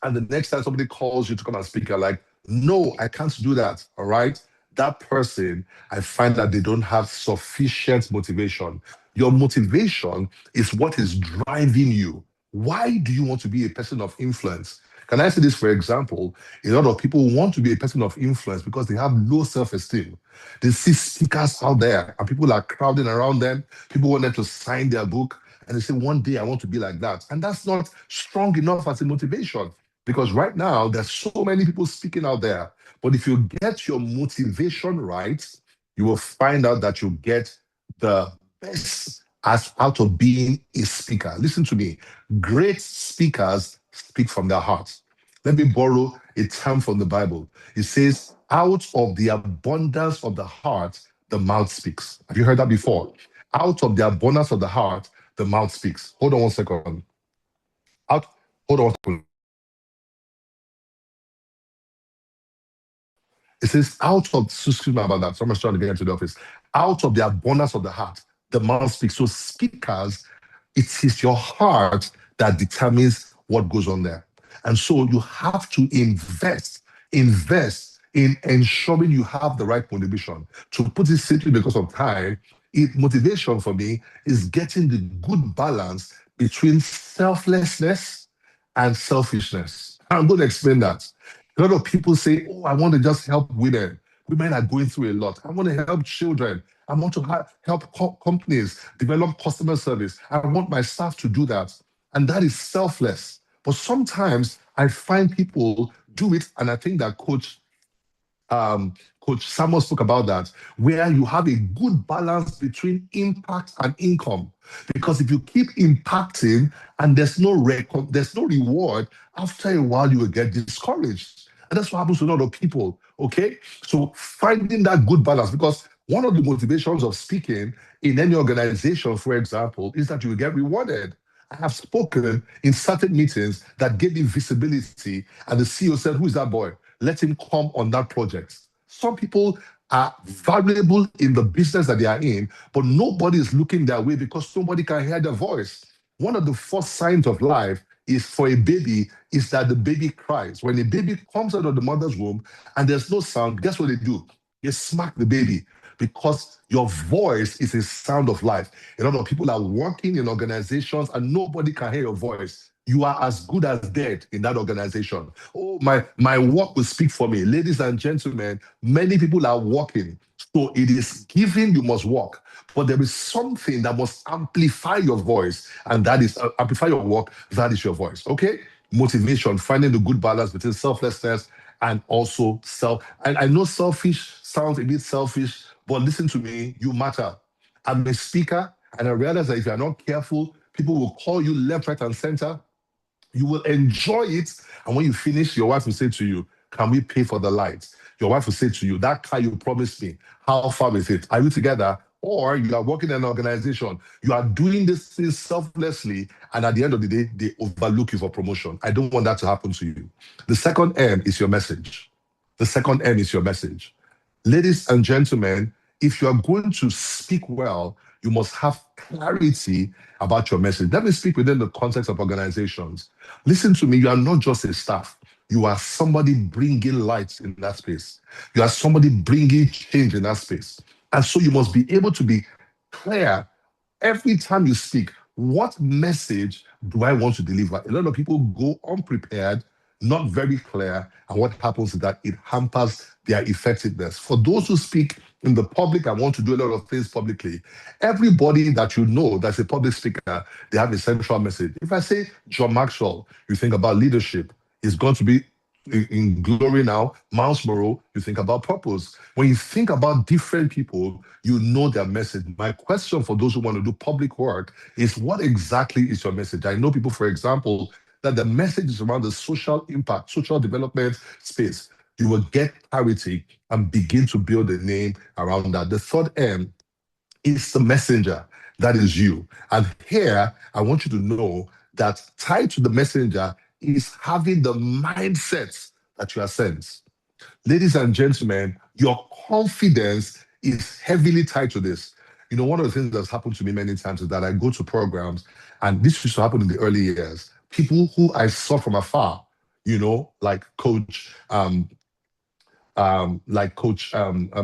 And the next time somebody calls you to come and speak, you're like, no, I can't do that. All right. That person, I find that they don't have sufficient motivation. Your motivation is what is driving you. Why do you want to be a person of influence? Can I say this, for example? A lot of people want to be a person of influence because they have low self esteem. They see speakers out there and people are crowding around them. People want them to sign their book. And they say, one day I want to be like that. And that's not strong enough as a motivation. Because right now, there's so many people speaking out there. But if you get your motivation right, you will find out that you get the best as out of being a speaker. Listen to me. Great speakers speak from their hearts. Let me borrow a term from the Bible. It says, out of the abundance of the heart, the mouth speaks. Have you heard that before? Out of the abundance of the heart, the mouth speaks. Hold on one second. Out, hold on one second. It says, out of, excuse me about that. Someone's trying to get into the office. Out of the abundance of the heart, the mouth speaks. So, speakers, it is your heart that determines what goes on there. And so, you have to invest in ensuring you have the right motivation. To put it simply, because of time, motivation for me is getting the good balance between selflessness and selfishness. I'm going to explain that. A lot of people say, oh, I want to just help women. Women are going through a lot. I want to help children. I want to help companies develop customer service. I want my staff to do that. And that is selfless. But sometimes I find people do it, and I think that Coach Samuel spoke about that, where you have a good balance between impact and income. Because if you keep impacting and there's no reward, after a while you will get discouraged. And that's what happens to a lot of people. Okay. So finding that good balance, because one of the motivations of speaking in any organization, for example, is that you will get rewarded. I have spoken in certain meetings that gave me visibility, and the CEO said, who is that boy? Let him come on that project. Some people are valuable in the business that they are in, but nobody is looking their way because nobody can hear their voice. One of the first signs of life is for a baby is that the baby cries. When a baby comes out of the mother's womb and there's no sound, guess what they do? They smack the baby because your voice is a sound of life. A lot of people are working in organizations and nobody can hear your voice. You are as good as dead in that organization. Oh, my work will speak for me. Ladies and gentlemen, many people are working. So it is given you must work. But there is something that must amplify your voice, and that is amplify your work. That is your voice. Okay? Motivation, finding the good balance between selflessness and also self. And I know selfish sounds a bit selfish, but listen to me, you matter. I'm a speaker, and I realize that if you're not careful, people will call you left, right, and center. You will enjoy it. And when you finish, your wife will say to you, can we pay for the lights? Your wife will say to you, that car you promised me, how far is it? Are you together? Or you are working in an organization, you are doing this thing selflessly, and at the end of the day, they overlook you for promotion. I don't want that to happen to you. The second M is your message. The second M is your message. Ladies and gentlemen, if you are going to speak well, you must have clarity about your message. Let me speak within the context of organizations. Listen to me, you are not just a staff. You are somebody bringing lights in that space. You are somebody bringing change in that space. And so you must be able to be clear every time you speak. What message do I want to deliver? A lot of people go unprepared, not very clear, and what happens is that it hampers their effectiveness. For those who speak in the public and want to do a lot of things publicly, everybody that you know that's a public speaker, they have a central message. If I say John Maxwell, you think about leadership. It's going to be in glory now. Miles Morrow, you think about purpose. When you think about different people, you know their message. My question for those who want to do public work is, what exactly is your message? I know people, for example, that the message is around the social impact, social development space. You will get clarity and begin to build a name around that. The third M is the messenger. That is you. And here, I want you to know that tied to the messenger is having the mindset that you are sent. Ladies and gentlemen, your confidence is heavily tied to this. You know, one of the things that's happened to me many times is that I go to programs, and this used to happen in the early years. People who I saw from afar, you know, like Coach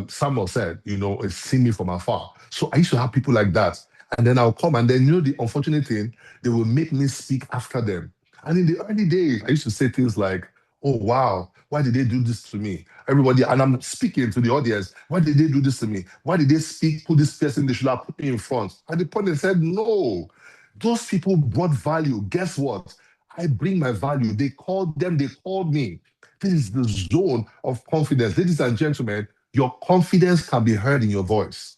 Samuel said, you know, see me from afar. So I used to have people like that. And then I'll come, and then, you know, the unfortunate thing, they will make me speak after them. And in the early days, I used to say things like, oh, wow, why did they do this to me? Everybody, and I'm speaking to the audience, why did they do this to me? Why did they speak, put this person, they should have put me in front? At the point, they said, no, those people brought value. Guess what? I bring my value. They called them, they called me. This is the zone of confidence. Ladies and gentlemen, your confidence can be heard in your voice.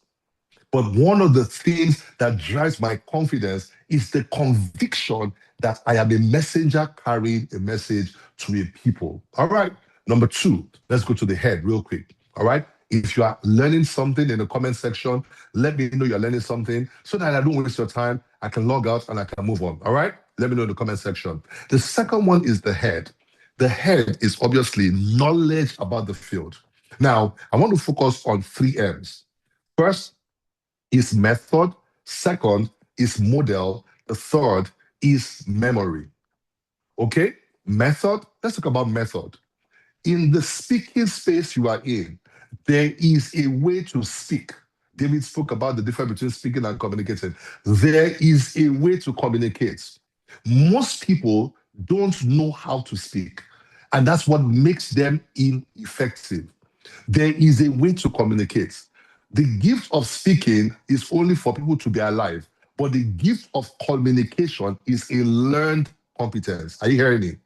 But one of the things that drives my confidence is the conviction that I am a messenger carrying a message to a people. All right. Number two, let's go to the head real quick. All right. If you are learning something in the comment section, let me know you're learning something so that I don't waste your time. I can log out and I can move on. All right. Let me know in the comment section. The second one is the head. The head is obviously knowledge about the field. Now, I want to focus on 3 M's. First is method. Second is model. The third is memory. Okay? Method. Let's talk about method. In the speaking space you are in, there is a way to speak. David spoke about the difference between speaking and communicating. There is a way to communicate. Most people don't know how to speak, and that's what makes them ineffective. There is a way to communicate. The gift of speaking is only for people to be alive, but the gift of communication is a learned competence. Are you hearing me?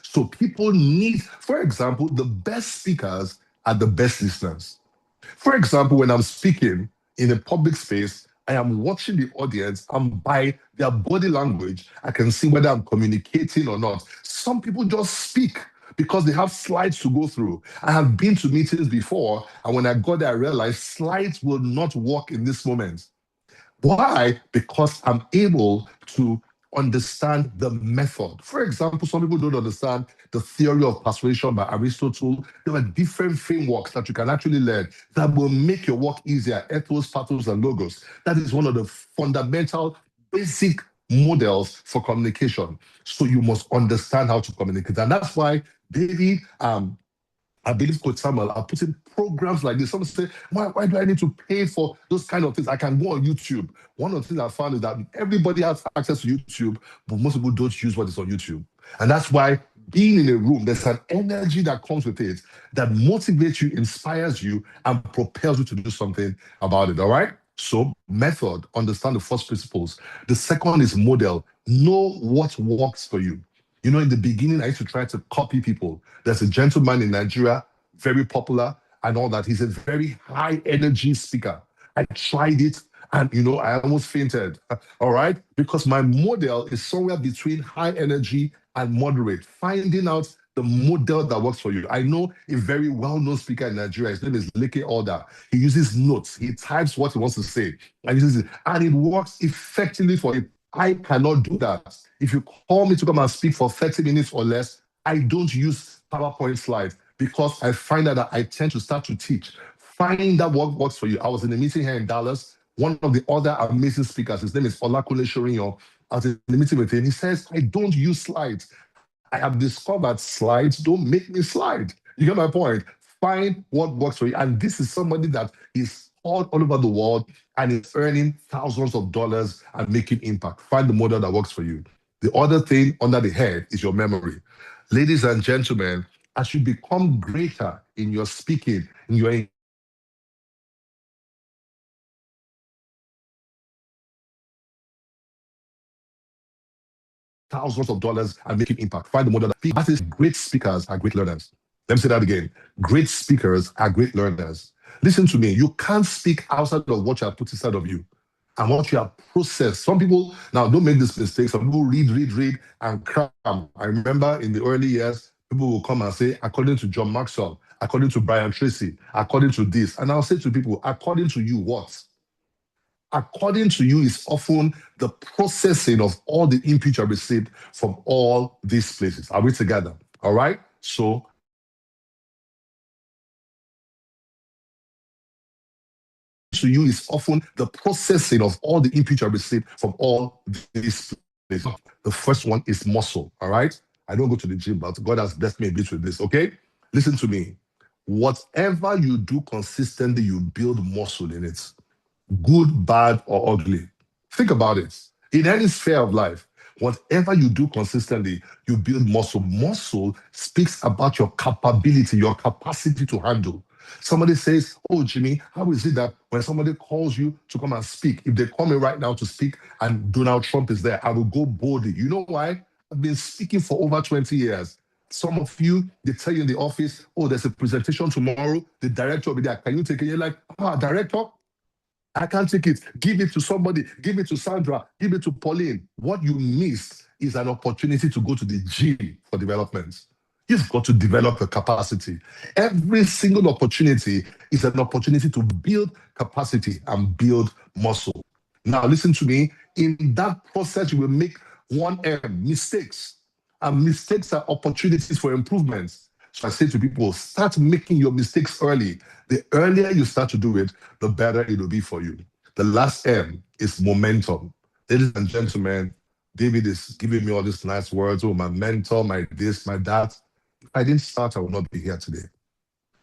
So people need, for example, the best speakers are the best listeners. For example, when I'm speaking in a public space, I am watching the audience, and by their body language, I can see whether I'm communicating or not. Some people just speak because they have slides to go through. I have been to meetings before, and when I got there, I realized slides will not work in this moment. Why? Because I'm able to understand the method. For example, some people don't understand the theory of persuasion by Aristotle. There are different frameworks that you can actually learn that will make your work easier. Ethos, pathos, and logos. That is one of the fundamental, basic models for communication. So you must understand how to communicate. And that's why David I believe Coach Samuel are putting programs like this. Some say, why do I need to pay for those kind of things? I can go on YouTube. One of the things I found is that everybody has access to YouTube, but most people don't use what is on YouTube. And that's why being in a room, there's an energy that comes with it that motivates you, inspires you, and propels you to do something about it. All right? So, method, understand the first principles. The second is model. Know what works for you. You know, in the beginning, I used to try to copy people. There's a gentleman in Nigeria, very popular and all that. He's a very high energy speaker. I tried it and, you know, I almost fainted. All right? Because my model is somewhere between high energy and moderate, finding out the model that works for you. I know a very well-known speaker in Nigeria. His name is Leke Order. He uses notes. He types what he wants to say and uses it, and it works effectively for him. I cannot do that. If you call me to come and speak for 30 minutes or less, I don't use PowerPoint slides because I find that I tend to start to teach. Find that what works for you. I was in a meeting here in Dallas. One of the other amazing speakers, his name is Olakunle Shorinyo. I was in a meeting with him. He says, I don't use slides. I have discovered slides don't make me slide. You get my point? Find what works for you. And this is somebody that is all over the world and is earning thousands of dollars and making impact. Find the model that works for you. The other thing under the head is your memory. Ladies and gentlemen, as you become greater in your speaking, in your thousands of dollars and making impact. Find the model that is great speakers are great learners. Let me say that again. Great speakers are great learners. Listen to me. You can't speak outside of what you have put inside of you and what you have processed. Some people, now don't make this mistake. Some people read, and cram. I remember in the early years, people will come and say, according to John Maxwell, according to Brian Tracy, according to this. And I'll say to people, according to you, what? According to you is often the processing of all the input you have received from all these places. Are we together? All right? So to you is often the processing of all the input you have received from all these places. The first one is muscle. All right? I don't go to the gym, but God has blessed me a bit with this. Okay? Listen to me. Whatever you do consistently, you build muscle in it. Good, bad, or ugly. Think about it. In any sphere of life, whatever you do consistently, you build muscle. Muscle speaks about your capability, your capacity to handle. Somebody says, oh, Jimmy, how is it that when somebody calls you to come and speak, if they call me right now to speak and Donald Trump is there, I will go boldly. You know why? I've been speaking for over 20 years. Some of you, they tell you in the office, oh, there's a presentation tomorrow. The director will be there. Can you take it? You're like, director? I can't take it. Give it to somebody. Give it to Sandra. Give it to Pauline. What you missed is an opportunity to go to the gym for development. You've got to develop a capacity. Every single opportunity is an opportunity to build capacity and build muscle. Now, listen to me. In that process, you will make 1M mistakes. And mistakes are opportunities for improvements. So I say to people, start making your mistakes early. The earlier you start to do it, the better it will be for you. The last M is momentum. Ladies and gentlemen, David is giving me all these nice words. Oh, my mentor, my this, my that. If I didn't start, I would not be here today.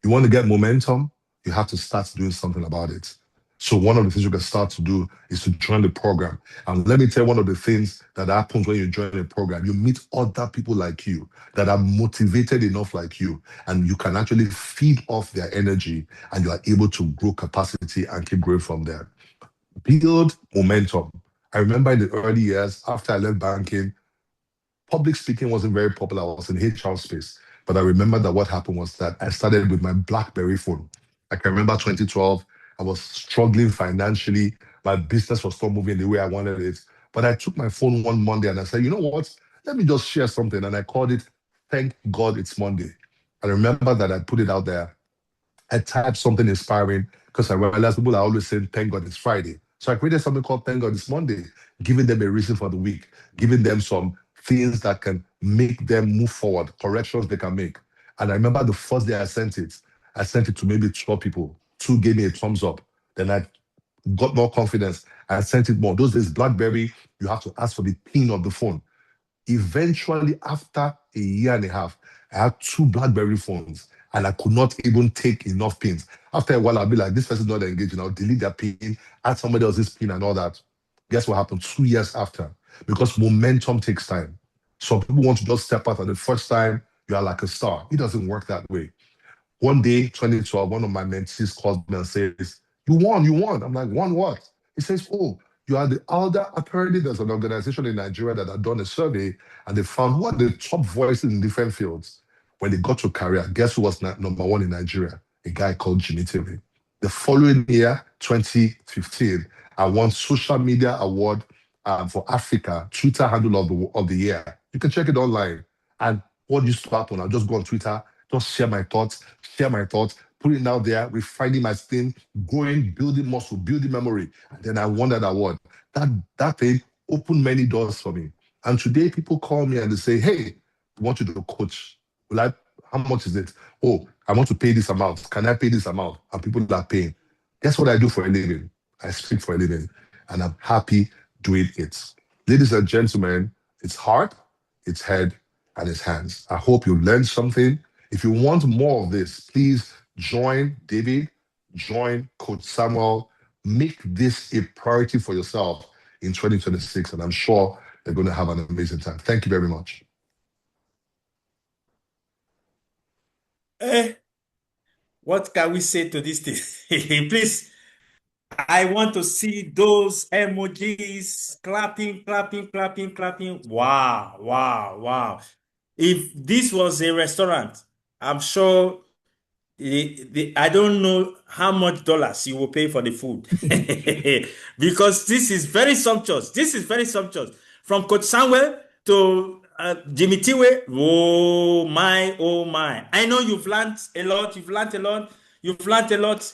You want to get momentum, you have to start doing something about it. So one of the things you can start to do is to join the program. And let me tell you one of the things that happens when you join the program. You meet other people like you that are motivated enough like you, and you can actually feed off their energy and you are able to grow capacity and keep growing from there. Build momentum. I remember in the early years after I left banking, public speaking wasn't very popular. I was in HR space. But I remember that what happened was that I started with my BlackBerry phone. I can remember 2012, I was struggling financially. My business was not moving the way I wanted it. But I took my phone one Monday and I said, you know what? Let me just share something. And I called it, Thank God It's Monday. I remember that I put it out there. I typed something inspiring because I realized people are always saying, Thank God It's Friday. So I created something called Thank God It's Monday, giving them a reason for the week, giving them some things that can make them move forward, corrections they can make. And I remember the first day I sent it to maybe 12 people. Two gave me a thumbs up. Then I got more confidence. I sent it more. Those days, BlackBerry, you have to ask for the pin of the phone. Eventually, after a year and a half, I had two BlackBerry phones and I could not even take enough pins. After a while, I'll be like, this person's not engaging. I'll delete their pin, add somebody else's pin and all that. Guess what happened 2 years after? Because momentum takes time. Some people want to just step out and the first time you are like a star. It doesn't work that way. One day, 2012, one of my mentees calls me and says, you won, you won. I'm like, won what? He says, oh, you are the elder. Apparently, there's an organization in Nigeria that had done a survey and they found who are the top voices in different fields. When they got to career, guess who was number one in Nigeria? A guy called Jimmy Tilly. The following year, 2015, I won Social Media Award for Africa, Twitter handle of the year. You can check it online. And what used to happen, I'll just go on Twitter, just share my thoughts, put it out there, refining my thing, going, building muscle, building memory. And then I wondered that what that thing opened many doors for me. And today people call me and they say, hey, we want you to coach. Will I, how much is it? Oh, I want to pay this amount. Can I pay this amount? And people are paying. Guess what I do for a living? I speak for a living. And I'm happy doing it. Ladies and gentlemen, it's heart, it's head, and it's hands. I hope you learned something. If you want more of this, please join David, join Coach Samuel. Make this a priority for yourself in 2026, and I'm sure you're going to have an amazing time. Thank you very much. What can we say to this thing? Please, I want to see those emojis clapping, clapping, clapping, clapping. Wow, wow, wow. If this was a restaurant, I'm sure I don't know how much dollars you will pay for the food because this is very sumptuous. This is very sumptuous. From Coach Samuel to Jimmy Tiwe. Oh my, oh my. I know you've learned a lot. You've learned a lot. You've learned a lot.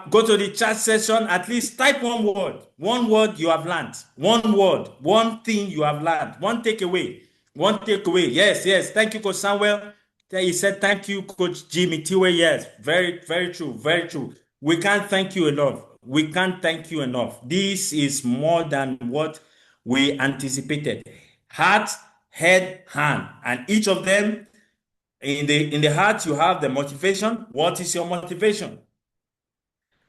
Go to the chat session. At least type one word. One word you have learned. One word. One thing you have learned. One takeaway. One takeaway. Yes, yes. Thank you, Coach Samuel. He said, thank you, Coach Jimmy Tiwe. Yes, very, very true, very true. We can't thank you enough. We can't thank you enough. This is more than what we anticipated. Heart, head, hand. And each of them, in the heart, you have the motivation. What is your motivation?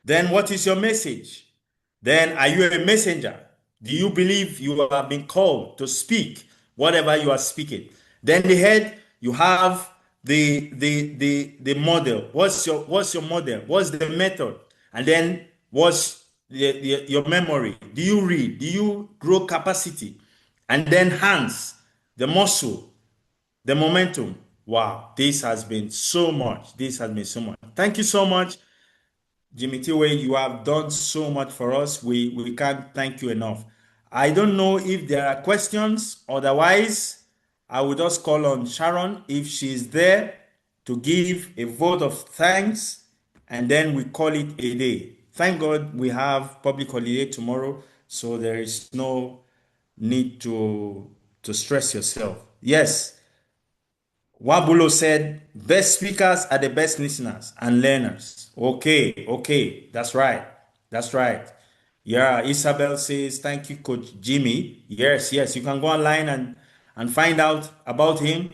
Then what is your message? Then are you a messenger? Do you believe you have been called to speak whatever you are speaking? Then the head, you have the model. What's your model? What's the method? And then what's your memory? Do you read? Do you grow capacity? And then hands, the muscle, the momentum. Wow, this has been so much. This has been so much. Thank you so much. Jimmy Tiwe, you have done so much for us. We can't thank you enough. I don't know if there are questions. Otherwise, I will just call on Sharon if she's there to give a vote of thanks, and then we call it a day. Thank God we have public holiday tomorrow, so there is no need to stress yourself. Yes, Wabulo said, best speakers are the best listeners and learners. Okay, okay, that's right. That's right. Yeah, Isabel says, thank you, Coach Jimmy. Yes, yes, you can go online and find out about him.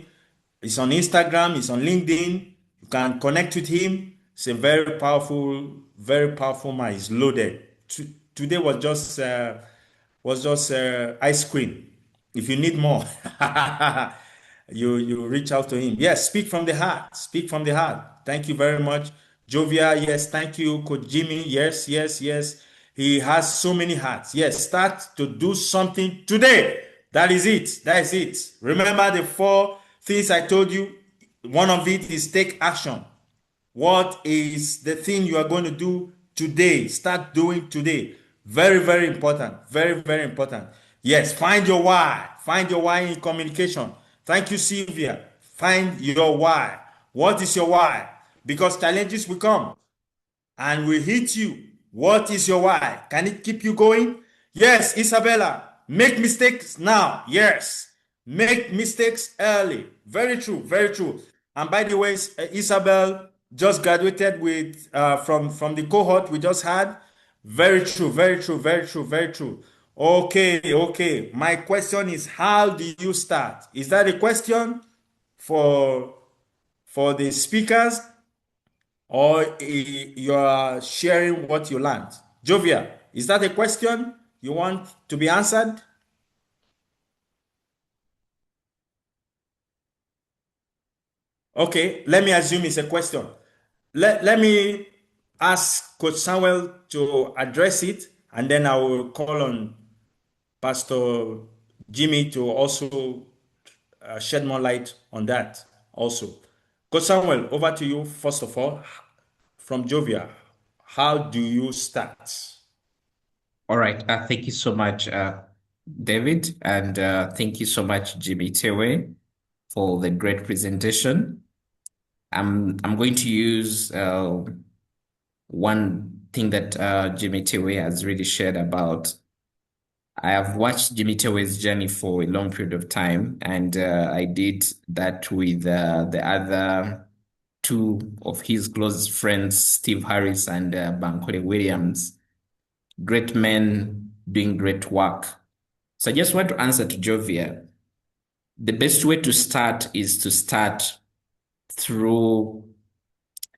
He's on Instagram, he's on LinkedIn. You can connect with him. He's a very powerful man. He's loaded. Today was just ice cream. If you need more, you reach out to him. Yes, speak from the heart. Speak from the heart. Thank you very much. Jovia, yes, thank you. Coach Jimmy, yes, yes, yes. He has so many hearts. Yes, start to do something today. That is it. That is it. Remember the 4 things I told you? One of it is take action. What is the thing you are going to do today? Start doing today. Very, very important. Very, very important. Yes, find your why. Find your why in communication. Thank you, Sylvia. Find your why. What is your why? Because challenges will come and will hit you. What is your why? Can it keep you going? Yes, Isabella. Make mistakes now. Yes. Make mistakes early. Very true. Very true. And by the way, Isabel just graduated with from the cohort we just had. Very true. Very true. Very true. Very true. Okay. Okay. My question is, how do you start? Is that a question for the speakers? Or you are sharing what you learned? Jovia, is that a question you want to be answered? Okay, let me assume it's a question. Let me ask Coach Samuel to address it, and then I will call on Pastor Jimmy to also shed more light on that also. Coach Samuel, over to you first of all. From Jovia, how do you start? All right. Thank you so much, David, and thank you so much, Jimmy Tewe. for the great presentation. I'm going to use one thing that Jimmy Tewe has really shared about. I have watched Jimmy Tewe's journey for a long period of time, and I did that with the other two of his closest friends, Steve Harris and Bankole Williams. Great men doing great work. So I just want to answer to Jovia. The best way to start is to start through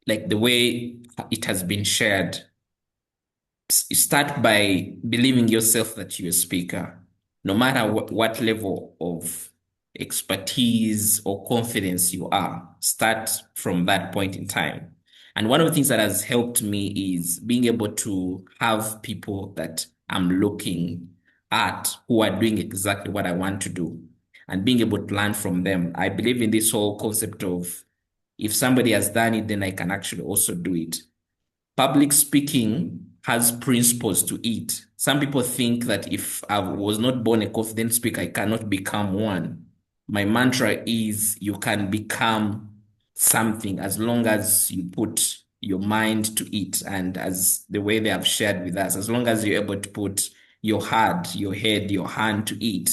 like the way it has been shared. Start by believing yourself that you're a speaker, no matter what level of expertise or confidence you are. Start from that point in time. And one of the things that has helped me is being able to have people that I'm looking at who are doing exactly what I want to do and being able to learn from them. I believe in this whole concept of if somebody has done it, then I can actually also do it. Public speaking has principles to it. Some people think that if I was not born a confident speaker, I cannot become one. My mantra is you can become something as long as you put your mind to it. And as the way they have shared with us, as long as you're able to put your heart, your head, your hand to it,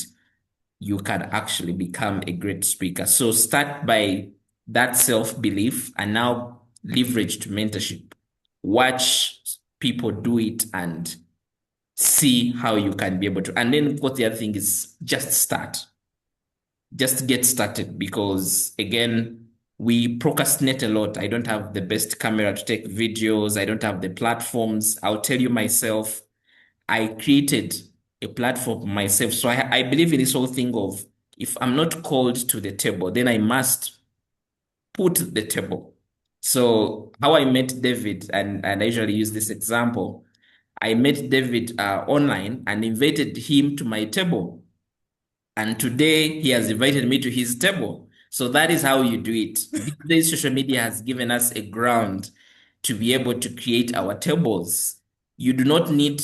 you can actually become a great speaker. So start by that self-belief and now leverage to mentorship. Watch people do it and see how you can be able to. And then what the other thing is just start. Just get started because again, we procrastinate a lot. I don't have the best camera to take videos. I don't have the platforms. I'll tell you myself, I created a platform for myself. So I believe in this whole thing of if I'm not called to the table, then I must put the table. So how I met David, and I usually use this example, I met David online and invited him to my table. And today he has invited me to his table. So that is how you do it. These days, social media has given us a ground to be able to create our tables. You do not need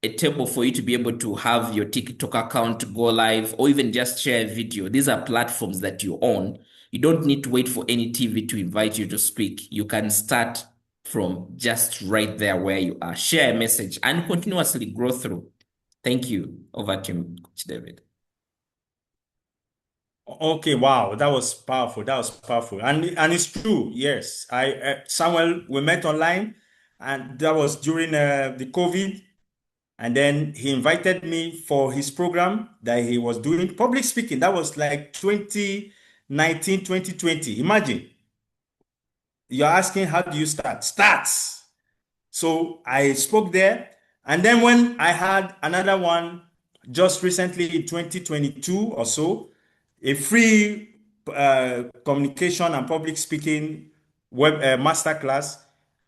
a table for you to be able to have your TikTok account go live or even just share a video. These are platforms that you own. You don't need to wait for any TV to invite you to speak. You can start from just right there where you are. Share a message and continuously grow through. Thank you. Over to you, Coach David. Okay, wow, that was powerful. That was powerful, and it's true. Yes, Samuel, we met online, and that was during the COVID, and then he invited me for his program that he was doing public speaking. That was like 2019, 2020. Imagine you're asking how do you start? Start. So I spoke there. And then when I had another one just recently in 2022 or so, a free communication and public speaking web masterclass,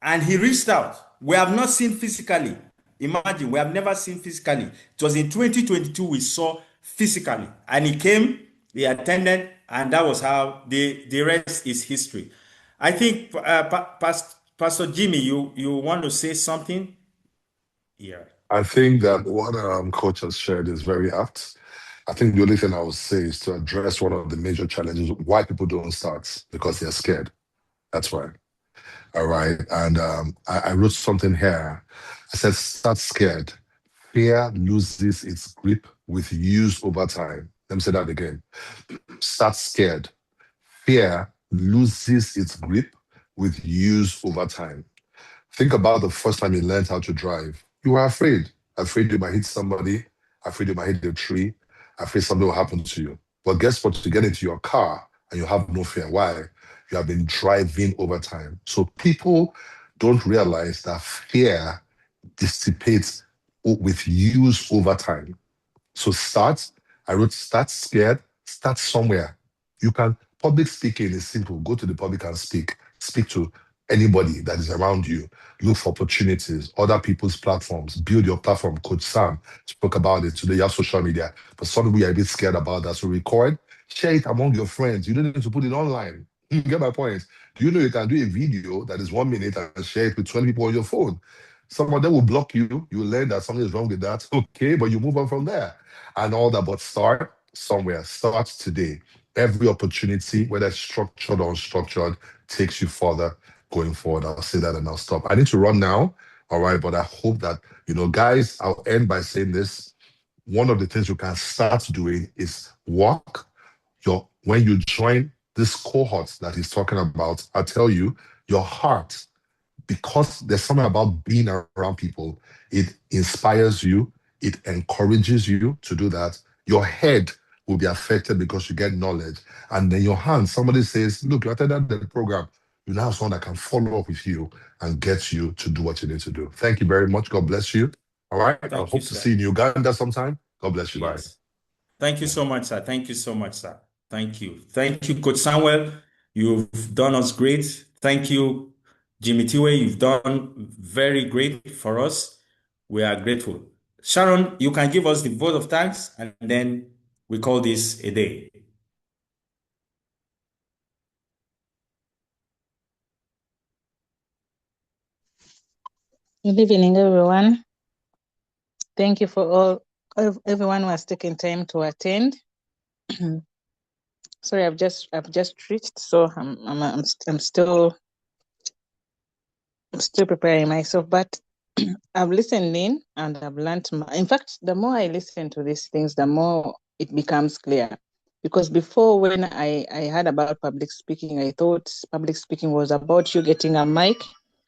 and he reached out. We have not seen physically. Imagine, we have never seen physically. It was in 2022 we saw physically, and he came, he attended, and that was how the rest is history. I think Pastor Jimmy, you want to say something? Yeah. I think that what coach has shared is very apt. I think the only thing I would say is to address one of the major challenges why people don't start because they're scared. That's why. All right. And I wrote something here. I said, start scared. Fear loses its grip with use over time. Let me say that again. Start scared. Fear loses its grip with use over time. Think about the first time you learned how to drive. You were afraid. Afraid you might hit somebody, afraid you might hit the tree, afraid something will happen to you. But guess what? You get into your car and you have no fear. Why? You have been driving over time. So people don't realize that fear dissipates with use over time. So I wrote start scared, start somewhere. You can, public speaking is simple. Go to the public and speak. Speak to anybody that is around you. Look for opportunities, other people's platforms. Build your platform. Coach Sam spoke about it today. You have social media, but some people are a bit scared about that. So record, share it among your friends. You don't need to put it online. You get my point? Do you know you can do a video that is 1 minute and share it with 20 people on your phone? Some of them will block you. You will learn that something is wrong with that. Okay, but you move on from there and all that. But start somewhere. Start today. every opportunity, whether it's structured or unstructured, takes you further going forward. I'll say that and I'll stop. I need to run now. All right. But I hope that, guys, I'll end by saying this. One of the things you can start doing is walk when you join this cohort that he's talking about. I tell you, your heart, because there's something about being around people, it inspires you, it encourages you to do that. Your head will be affected because you get knowledge. And then your hand, somebody says, look, you attended the program. You now have someone that can follow up with you and get you to do what you need to do. Thank you very much. God bless you. All right. I Thank you, hope to sir. see you in Uganda sometime. God bless you. Bye. Yes. Thank you so much, sir. Thank you so much, sir. Thank you. Thank you, Coach Samuel. You've done us great. Thank you, Jimmy Tiwe. You've done very great for us. We are grateful. Sharon, you can give us the vote of thanks and then we call this a day. Good evening, everyone. Thank you for everyone who has taken time to attend. Sorry, I've just reached, so I'm still preparing myself, but I've listened in and I've learned. In fact, the more I listen to these things, the more it becomes clear. Because before, when I heard about public speaking, I thought public speaking was about you getting a mic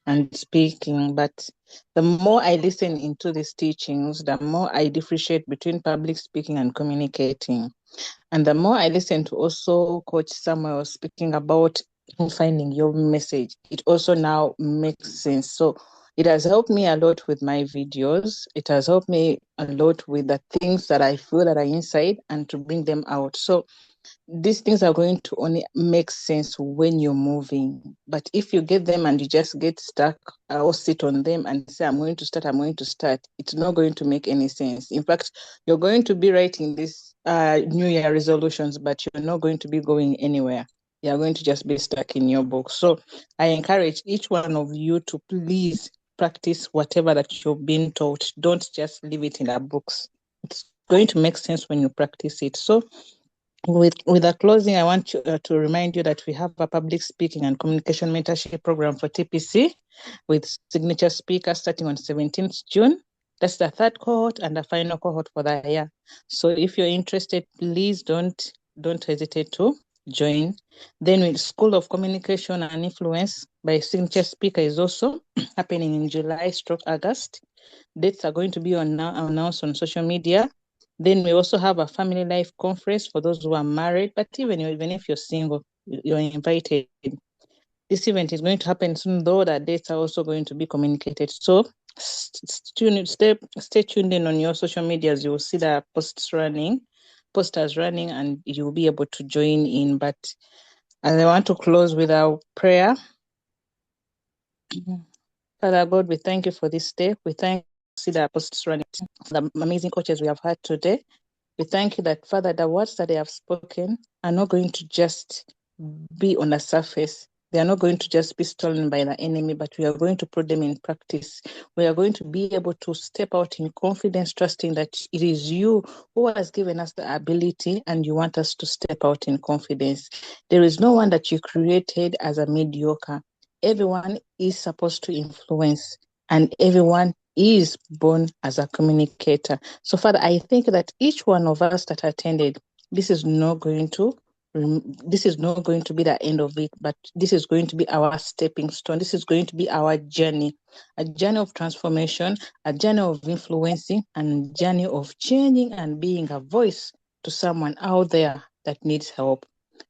and speaking. But the more I listen into these teachings, the more I differentiate between public speaking and communicating. And the more I listen to also Coach Samuel speaking about finding your message, it also now makes sense. So it has helped me a lot with my videos. It has helped me a lot with the things that I feel that are inside and to bring them out. So these things are going to only make sense when you're moving. But if you get them and you just get stuck or sit on them and say, I'm going to start, it's not going to make any sense. In fact, you're going to be writing these New Year resolutions, but you're not going to be going anywhere. You're going to just be stuck in your box. So I encourage each one of you to please practice whatever that you've been taught. Don't just leave it in a box. It's going to make sense when you practice it. So with a closing, I want to remind you that we have a public speaking and communication mentorship program for TPC with signature speakers starting on 17th June. That's the third cohort and the final cohort for the year. So if you're interested, please don't hesitate to join. Then with School of Communication and Influence by signature speaker is also happening in July/August. Dates are going to be announced on social media. Then we also have a family life conference for those who are married, but even if you're single, you're invited. This event is going to happen soon, though the dates are also going to be communicated. So stay tuned in on your social medias. You will see the posters running, and you'll be able to join in. But I want to close with our prayer. Father God, we thank you for this day. We thank you to see the posters running, the amazing coaches we have had today. We thank you that, Father, the words that they have spoken are not going to just be on the surface. They are not going to just be stolen by the enemy, but we are going to put them in practice. We are going to be able to step out in confidence, trusting that it is you who has given us the ability and you want us to step out in confidence. There is no one that you created as a mediocre. Everyone is supposed to influence, and everyone is born as a communicator. So, Father, I think that each one of us that attended, this is not going to be the end of it, but this is going to be our stepping stone. This is going to be our journey, a journey of transformation, a journey of influencing, and a journey of changing and being a voice to someone out there that needs help.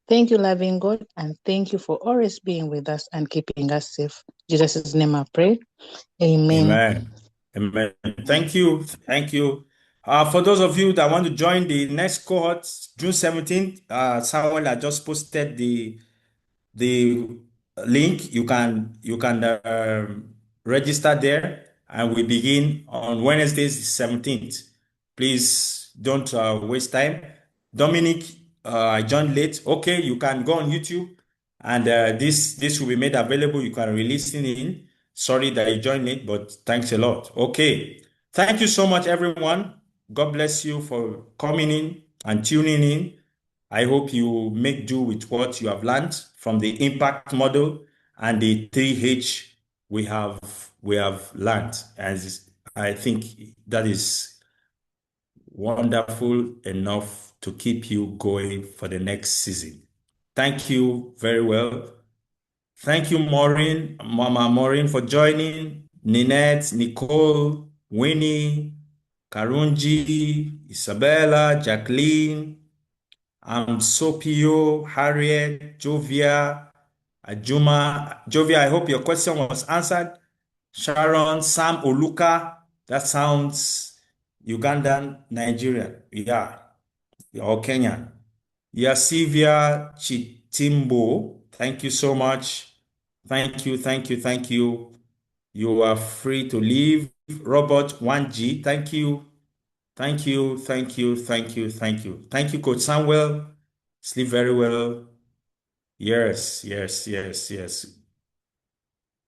Thank you, loving God, and thank you for always being with us and keeping us safe. In Jesus' name I pray. Amen. Amen. Amen. Thank you. Thank you. For those of you that want to join the next cohort, June 17th, Samuel has just posted the link. You can register there, and we begin on Wednesday, 17th. Please don't waste time. Dominic, I joined late. Okay, you can go on YouTube, and this will be made available. You can release it in. Sorry that you joined late, but thanks a lot. Okay, thank you so much, everyone. God bless you for coming in and tuning in. I hope you make do with what you have learned from the impact model and the 3H we have learned. And I think that is wonderful enough to keep you going for the next season. Thank you very well. Thank you, Maureen, Mama Maureen, for joining. Ninette, Nicole, Winnie, Karunji, Isabella, Jacqueline, Sopio, Harriet, Jovia, Ajuma. Jovia, I hope your question was answered. Sharon, Sam Oluka, that sounds Ugandan, Nigerian. Yeah, or Kenyan. Yeah, Sylvia Chitimbo, thank you so much. Thank you, thank you, thank you. You are free to leave. Robert 1G, thank you. Thank you, thank you, thank you, thank you. Thank you, Coach Samuel. Sleep very well. Yes, yes, yes, yes.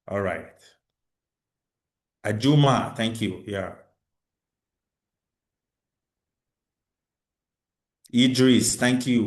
All right. Ajuma, thank you. Yeah. Idris, thank you.